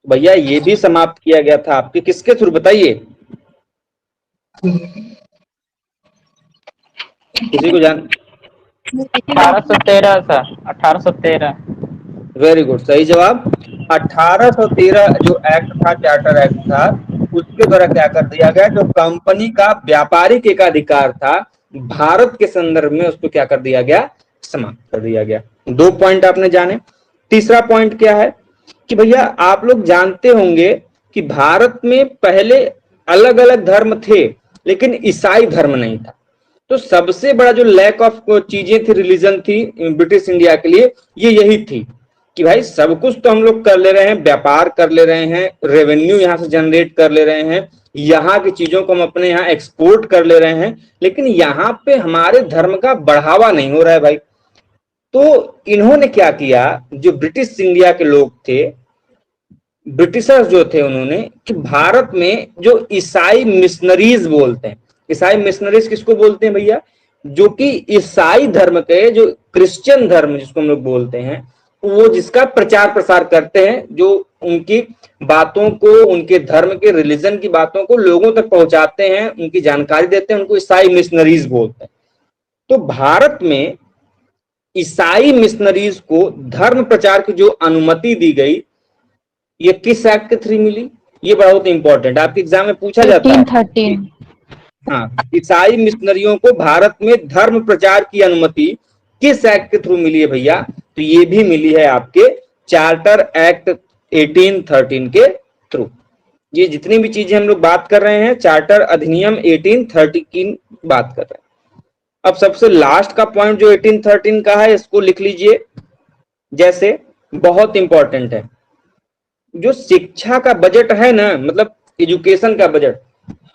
भैया ये भी समाप्त किया गया था आपके किसके थ्रू, बताइए किसी को जान? 1813 सर, 1813। वेरी गुड, सही जवाब। 1813 जो एक्ट था, चार्टर एक्ट था, उसके द्वारा क्या कर दिया गया, जो कंपनी का व्यापारिक एकाधिकार था भारत के संदर्भ में, उसको क्या कर दिया गया, समाप्त कर दिया गया। 2 पॉइंट आपने जाने। तीसरा पॉइंट क्या है कि भैया आप लोग जानते होंगे कि भारत में पहले अलग अलग धर्म थे, लेकिन ईसाई धर्म नहीं था। तो सबसे बड़ा जो लैक ऑफ चीजें थी, रिलीजन थी ब्रिटिश इंडिया के लिए, ये यही थी कि भाई सब कुछ तो हम लोग कर ले रहे हैं, व्यापार कर ले रहे हैं, रेवेन्यू यहाँ से जनरेट कर ले रहे हैं, यहाँ की चीजों को हम अपने यहाँ एक्सपोर्ट कर ले रहे हैं, लेकिन यहाँ पे हमारे धर्म का बढ़ावा नहीं हो रहा है भाई। तो इन्होंने क्या किया, जो ब्रिटिश इंडिया के लोग थे, ब्रिटिशर्स जो थे, उन्होंने कि भारत में जो ईसाई मिशनरीज बोलते हैं, ईसाई मिशनरीज किसको बोलते हैं भैया, जो कि ईसाई धर्म के, जो क्रिश्चियन धर्म जिसको हम लोग बोलते हैं, वो जिसका प्रचार प्रसार करते हैं, जो उनकी बातों को, उनके धर्म के, रिलीजन की बातों को लोगों तक पहुंचाते हैं, उनकी जानकारी देते हैं, उनको ईसाई मिशनरीज बोलते हैं। तो भारत में ईसाई मिशनरीज को धर्म प्रचार की जो अनुमति दी गई, ये किस एक्ट के थ्रू मिली? ये बहुत इंपॉर्टेंट, आपके एग्जाम में पूछा जाता है। 1813। हाँ, ईसाई मिशनरियों को भारत में धर्म प्रचार की अनुमति किस एक्ट के थ्रू मिली है भैया? तो ये भी मिली है आपके चार्टर एक्ट 1813 के थ्रू। ये जितनी भी चीजें हम लोग बात कर रहे हैं चार्टर अधिनियम 1830 की बात कर रहे हैं। अब सबसे लास्ट का पॉइंट जो 1813 का है इसको लिख लीजिए, जैसे बहुत इंपॉर्टेंट है। जो शिक्षा का बजट है ना, मतलब एजुकेशन का बजट,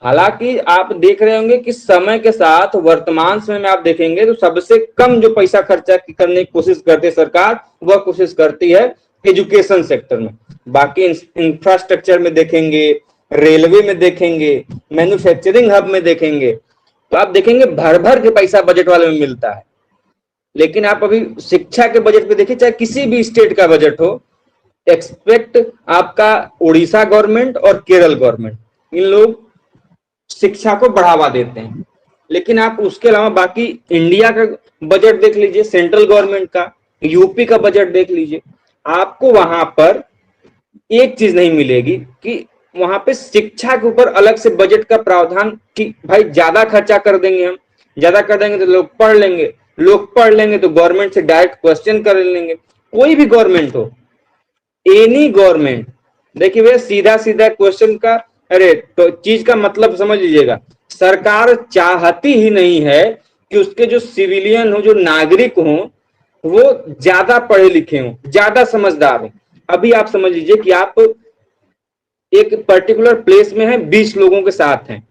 हालांकि आप देख रहे होंगे कि समय के साथ वर्तमान समय में आप देखेंगे तो सबसे कम जो पैसा खर्चा करने की कोशिश करती है सरकार, वह कोशिश करती है एजुकेशन सेक्टर में। बाकी इंफ्रास्ट्रक्चर में देखेंगे, रेलवे में देखेंगे, मैन्युफैक्चरिंग हब में देखेंगे, तो आप देखेंगे भर भर के पैसा बजट वाले में मिलता है। लेकिन आप अभी शिक्षा के बजट पे देखिए, चाहे किसी भी स्टेट का बजट हो, एक्सपेक्ट आपका उड़ीसा गवर्नमेंट और केरल गवर्नमेंट, इन लोग शिक्षा को बढ़ावा देते हैं। लेकिन आप उसके अलावा बाकी इंडिया का बजट देख लीजिए, सेंट्रल गवर्नमेंट का, यूपी का बजट देख लीजिए, आपको वहां पर एक चीज नहीं मिलेगी कि वहां पे शिक्षा के ऊपर अलग से बजट का प्रावधान कि भाई ज्यादा खर्चा कर देंगे, हम ज्यादा कर देंगे तो लोग पढ़ लेंगे, लोग पढ़ लेंगे तो गवर्नमेंट से डायरेक्ट क्वेश्चन कर लेंगे। कोई भी गवर्नमेंट हो, एनी गवर्नमेंट, देखिए भैया सीधा सीधा क्वेश्चन का अरे तो चीज का मतलब समझ लीजिएगा, सरकार चाहती ही नहीं है कि उसके जो सिविलियन हो, जो नागरिक हो, वो ज्यादा पढ़े लिखे हो, ज्यादा समझदार हो। अभी आप समझ लीजिए कि आप एक पर्टिकुलर प्लेस में हैं, 20 लोगों के साथ हैं,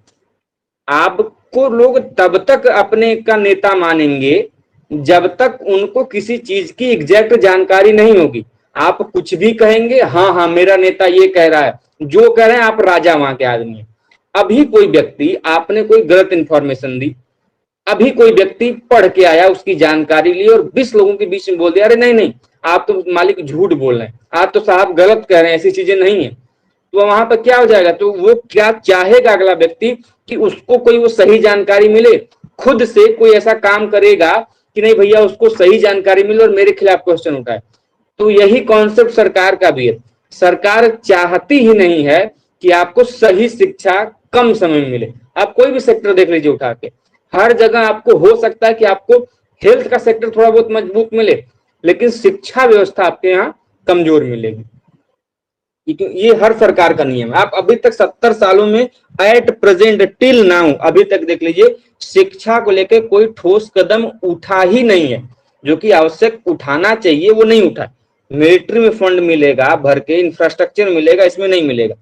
आपको लोग तब तक अपने का नेता मानेंगे जब तक उनको किसी चीज की एग्जैक्ट जानकारी नहीं होगी। आप कुछ भी कहेंगे, हाँ हाँ मेरा नेता ये कह रहा है, जो कह रहे हैं आप राजा वहां के आदमी हैं। अभी कोई व्यक्ति, आपने कोई गलत इंफॉर्मेशन दी, अभी कोई व्यक्ति पढ़ के आया, उसकी जानकारी ली और 20 लोगों के बीच में बोल दिया अरे नहीं नहीं आप तो मालिक झूठ बोल रहे हैं, आप तो साहब गलत कह रहे हैं, ऐसी चीजें नहीं है। तो वहां पर क्या हो जाएगा, तो वो क्या चाहेगा अगला व्यक्ति कि उसको कोई वो सही जानकारी मिले, खुद से कोई ऐसा काम करेगा कि नहीं भैया उसको सही जानकारी मिले और मेरे खिलाफ क्वेश्चन उठाए। तो यही कॉन्सेप्ट सरकार का भी है, सरकार चाहती ही नहीं है कि आपको सही शिक्षा कम समय में मिले। आप कोई भी सेक्टर देख लीजिए उठा के, हर जगह आपको हो सकता है कि आपको हेल्थ का सेक्टर थोड़ा बहुत मजबूत मिले, लेकिन शिक्षा व्यवस्था आपके यहाँ कमजोर मिलेगी। ये हर सरकार का नियम है। आप अभी तक 70 सालों में एट प्रेजेंट टिल नाउ अभी तक देख लीजिए, शिक्षा को लेकर कोई ठोस कदम उठा ही नहीं है, जो कि आवश्यक उठाना चाहिए वो नहीं उठा। मिलिट्री में फंड मिलेगा भर के, इंफ्रास्ट्रक्चर मिलेगा, इसमें नहीं मिलेगा।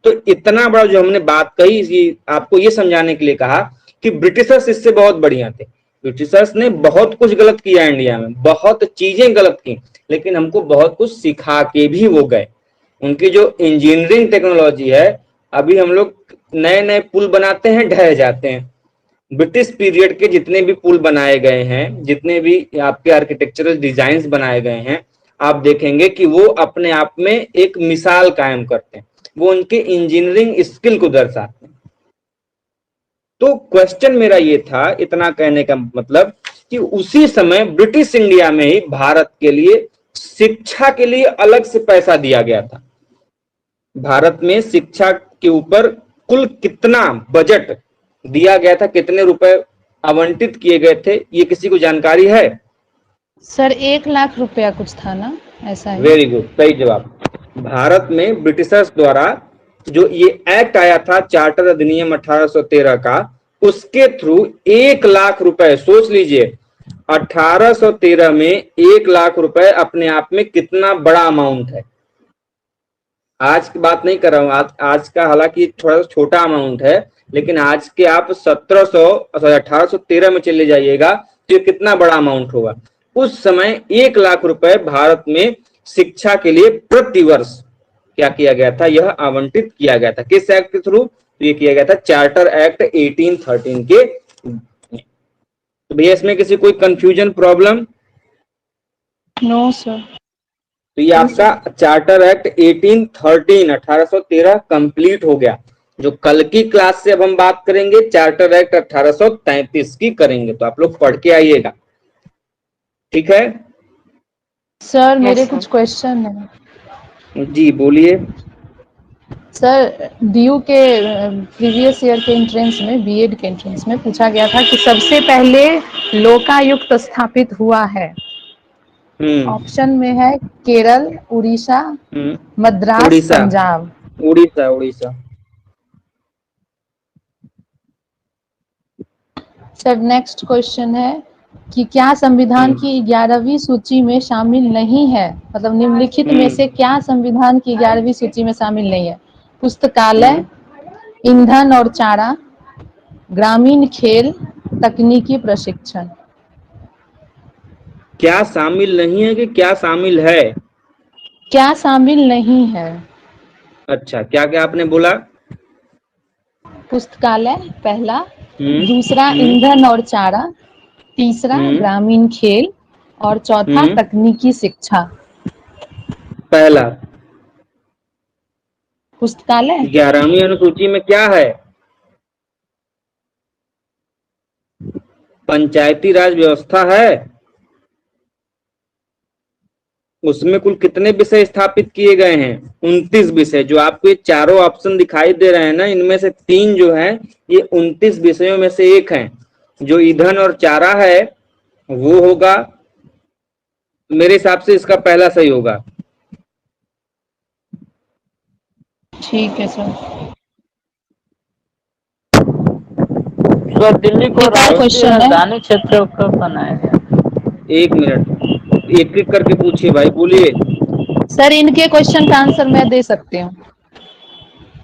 तो इतना बड़ा जो हमने बात कही, आपको ये समझाने के लिए कहा कि ब्रिटिशर्स इससे बहुत बढ़िया थे। ब्रिटिशर्स ने बहुत कुछ गलत किया इंडिया में, बहुत चीजें गलत की, लेकिन हमको बहुत कुछ सिखा के भी वो गए। उनकी जो इंजीनियरिंग टेक्नोलॉजी है, अभी हम लोग नए नए पुल बनाते हैं, ढह जाते हैं। ब्रिटिश पीरियड के जितने भी पुल बनाए गए हैं, जितने भी आपके आर्किटेक्चरल डिजाइन्स बनाए गए हैं, आप देखेंगे कि वो अपने आप में एक मिसाल कायम करते हैं, वो उनके इंजीनियरिंग स्किल को दर्शाते हैं। तो क्वेश्चन मेरा ये था, इतना कहने का मतलब कि उसी समय ब्रिटिश इंडिया में ही भारत के लिए शिक्षा के लिए अलग से पैसा दिया गया था। भारत में शिक्षा के ऊपर कुल कितना बजट दिया गया था, कितने रुपए आवंटित किए गए थे, ये किसी को जानकारी है? सर 1 लाख रुपया कुछ था ना, ऐसा है? वेरी गुड, सही जवाब। भारत में ब्रिटिशर्स द्वारा जो ये एक्ट आया था, चार्टर अधिनियम 1813 का, उसके थ्रू 1 लाख रुपए, सोच लीजिए 1813 में 1 लाख रुपए अपने आप में कितना बड़ा अमाउंट है। आज की बात नहीं कर रहा हूं, आज का हालांकि थोड़ा छोटा अमाउंट है, लेकिन आज के आप 1813 में चले जाइएगा तो ये कितना बड़ा अमाउंट होगा। उस समय 1 लाख रुपए भारत में शिक्षा के लिए प्रतिवर्ष क्या किया गया था, यह आवंटित किया गया था। किस एक्ट के थ्रू? तो ये किया गया था चार्टर एक्ट 1813 के। तो भैया इसमें किसी कोई कंफ्यूजन, प्रॉब्लम? No sir. तो ये आपका चार्टर एक्ट 1813 कंप्लीट हो गया। जो कल की क्लास से अब हम बात करेंगे चार्टर एक्ट 1833 की करेंगे, तो आप लोग पढ़ के आइएगा, ठीक है? सर मेरे Yes, कुछ sir. क्वेश्चन है। जी बोलिए। सर डीयू के प्रीवियस ईयर के एंट्रेंस में, बीएड के एंट्रेंस में पूछा गया था कि सबसे पहले लोकायुक्त स्थापित हुआ है। ऑप्शन में है Kerala, Orissa, Madras, Orissa. Punjab. Orissa. Sir next question है कि क्या संविधान की 11वीं सूची में शामिल नहीं है, मतलब निम्नलिखित में से क्या संविधान की 11वीं सूची में शामिल नहीं है? पुस्तकालय, ईंधन और चारा, ग्रामीण खेल, तकनीकी प्रशिक्षण। क्या शामिल नहीं है कि क्या शामिल है? क्या शामिल नहीं है? अच्छा, क्या क्या आपने बोला? पुस्तकालय पहला, हम्म दूसरा हम्म ईंधन और चारा, तीसरा हम्म ग्रामीण खेल और चौथा हम्म तकनीकी शिक्षा। पहला। पुस्तकालय। 11वीं अनुसूची में क्या है? पंचायती राज व्यवस्था है। उसमें कुल कितने विषय स्थापित किए गए हैं? 29 विषय। जो आपको ये चारों ऑप्शन दिखाई दे रहे हैं ना, इनमें से 3 जो है ये 29 विषयों में से एक है। जो ईंधन और चारा है वो होगा, मेरे हिसाब से इसका पहला सही होगा। ठीक है सर। सर दिल्ली को एक और राष्ट्रीय क्वेश्चन है राजधानी क्षेत्र कब बनाया गया? 1 मिनट, एक एक करके पूछिए भाई, बोलिए। सर। इनके क्वेश्चन का आंसर मैं दे सकती हूँ।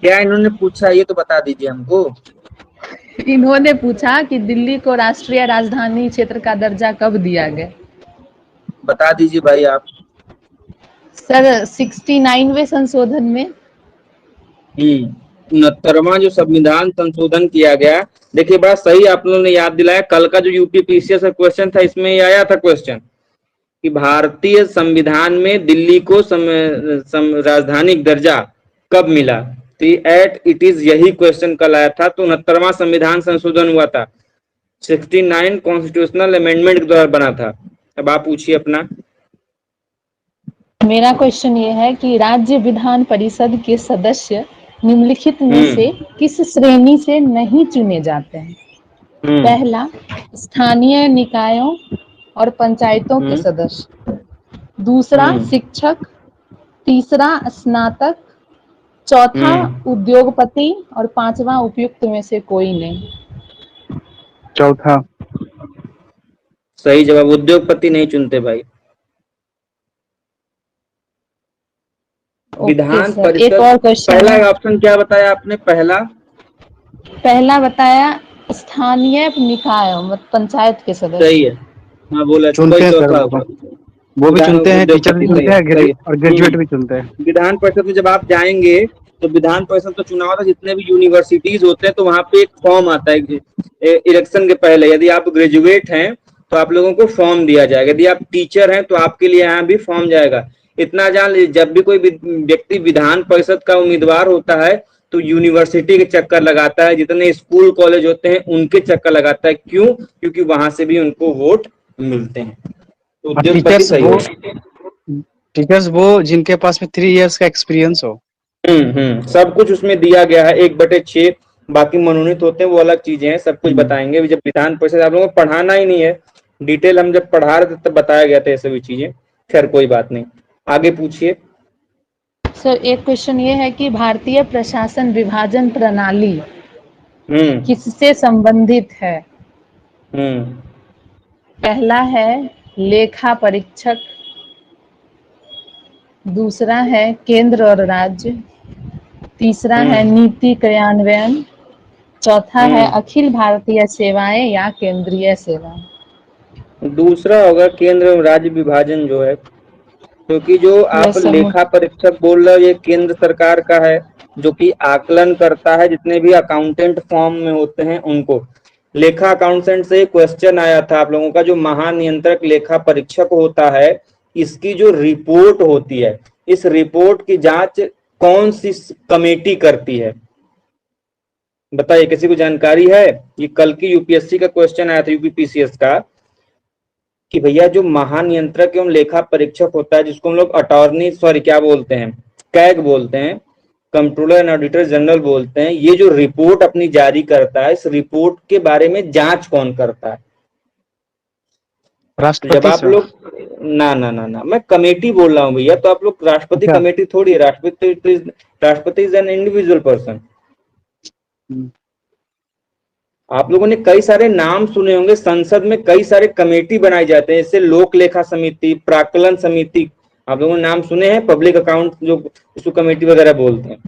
क्या इन्होंने पूछा ये तो बता दीजिए हमको। इन्होंने पूछा कि दिल्ली को राष्ट्रीय राजधानी क्षेत्र का दर्जा कब दिया गया? बता दीजिए भाई आप। सर 69वें संशोधन में। 69वां जो संविधान संशोधन किया गया। देखिए बड़ा सही आप लोगों ने याद दिलाया, कल का जो यूपीपीसीएस का क्वेश्चन था इसमें ये आया था क्वेश्चन कि भारतीय संविधान में दिल्ली को राजधानी दर्जा कब मिला। तो एट इट इज यही क्वेश्चन कल आया था। तो 69वां संविधान संशोधन हुआ था, 69 कॉन्स्टिट्यूशनल अमेंडमेंट के द्वारा बना था। अब आप पूछिए अपना। मेरा क्वेश्चन ये है कि राज्य विधान परिषद के सदस्य निम्नलिखित में से किस श्रेणी से नहीं चुने जाते हैं? पहला, स्थानीय निकायों और पंचायतों के सदस्य। दूसरा, शिक्षक। तीसरा, स्नातक। चौथा, उद्योगपति। और पांचवा, उपयुक्त में से कोई नहीं। चौथा। सही जवाब, उद्योगपति नहीं चुनते भाई। विधान सर, एक परिषद। और क्वेश्चन पहला है। ऑप्शन क्या बताया आपने? पहला बताया स्थानीय निकाय, मतलब पंचायत के सदस्य। सही है। हाँ बोला, चुनते कोई हैं सर चौथा वो होगा? वो भी चुनते हैं, टीचर भी उद्योगपति। सही चुनते है, हैं सही है। और ग्रेजुएट भी चुनते हैं। विधान परिषद में जब आप जाएंगे तो विधान परिषद तो चुनाव था, जितने भी यूनिवर्सिटीज होते हैं तो वहां पे एक फॉर्म आता है इलेक्शन के पहले। यदि आप ग्रेजुएट हैं तो आप लोगों को फॉर्म दिया जाएगा, यदि आप टीचर हैं तो आपके लिए यहाँ भी फॉर्म जाएगा। इतना जान लीजिए, जब भी कोई व्यक्ति विधान परिषद का उम्मीदवार होता है तो यूनिवर्सिटी के चक्कर लगाता है, जितने स्कूल कॉलेज होते हैं उनके चक्कर लगाता है। क्यों? क्योंकि वहां से भी उनको वोट मिलते हैं। तो उद्योगपति सही हो। टीचर्स वो जिनके पास में 3 इयर्स का एक्सपीरियंस हो। सब कुछ उसमें दिया गया है, 1/6। बाकी मनोनीत होते हैं वो अलग चीजें हैं, सब कुछ बताएंगे। जब विधान परिषद आप लोगों को पढ़ाना ही नहीं है, डिटेल हम जब पढ़ा रहे थे तब बताया गया था ये सभी चीजें। खैर कोई बात नहीं, आगे पूछिए। सर एक क्वेश्चन ये है कि भारतीय प्रशासन विभाजन प्रणाली किससे संबंधित है? पहला है लेखा परीक्षक। दूसरा है केंद्र और राज्य। तीसरा है नीति क्रियान्वयन। चौथा है अखिल भारतीय सेवाएं या केंद्रीय सेवाएं। दूसरा होगा केंद्र और राज्य विभाजन जो है, क्योंकि जो आप लेखा परीक्षक बोल रहे हो ये केंद्र सरकार का है, जो कि आकलन करता है जितने भी अकाउंटेंट फॉर्म में होते हैं उनको। लेखा अकाउंटेंट से क्वेश्चन आया था आप लोगों का, जो महानियंत्रक लेखा परीक्षक होता है इसकी जो रिपोर्ट होती है, इस रिपोर्ट की जांच कौन सी कमेटी करती है? बताइए, किसी को जानकारी है? ये कल की यूपीएससी का क्वेश्चन आया था, यूपीपीसीएस का, कि भैया जो महानियंत्रक एवं लेखा परीक्षक होता है, जिसको हम लोग अटॉर्नी क्या बोलते हैं, कैग बोलते हैं, कंट्रोलर एंड ऑडिटर जनरल बोलते हैं, ये जो रिपोर्ट अपनी जारी करता है, इस रिपोर्ट के बारे में जांच कौन करता है? जब आप लोग ना ना ना ना मैं कमेटी बोल रहा हूँ भैया, तो आप लोग राष्ट्रपति कमेटी थोड़ी है। राष्ट्रपति इज एन इंडिविजुअल पर्सन। आप लोगों ने कई सारे नाम सुने होंगे, संसद में कई सारे कमेटी बनाए जाते हैं, जैसे लोक लेखा समिति, प्राक्कलन समिति, आप लोगों ने नाम सुने हैं, पब्लिक अकाउंट जो उसको कमेटी वगैरह बोलते हैं।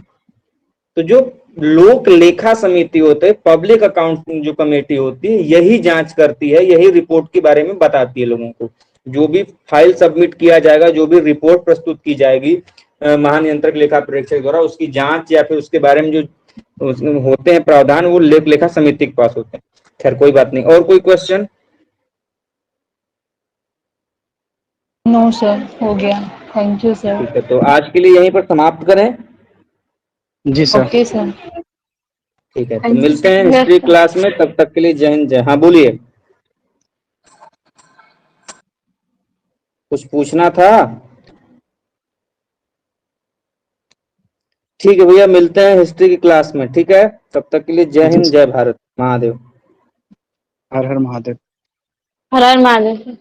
तो जो लोक लेखा समिति होते हैं, पब्लिक अकाउंट जो कमेटी होती है, यही जांच करती है, यही रिपोर्ट के बारे में बताती है लोगों को। जो भी फाइल सबमिट किया जाएगा, जो भी रिपोर्ट प्रस्तुत की जाएगी महानियंत्रक लेखा परीक्षक द्वारा, उसकी जांच या फिर उसके बारे में जो उसमें होते हैं प्रावधान, वो लोक लेखा समिति के पास होते हैं। खैर कोई बात नहीं, और कोई क्वेश्चन? नो सर, हो गया, थैंक यू सर। ठीक है, तो आज के लिए यहीं पर समाप्त करें। जी सर। Okay sir. ठीक है, तो मिलते हैं हिस्ट्री क्लास में, तब तक के लिए जय हिंद जय। हाँ बोलिए, कुछ पूछना था? ठीक है भैया, मिलते हैं हिस्ट्री की क्लास में, ठीक है, तब तक के लिए जय हिंद जय भारत महादेव। हर हर महादेव। हर हर महादेव।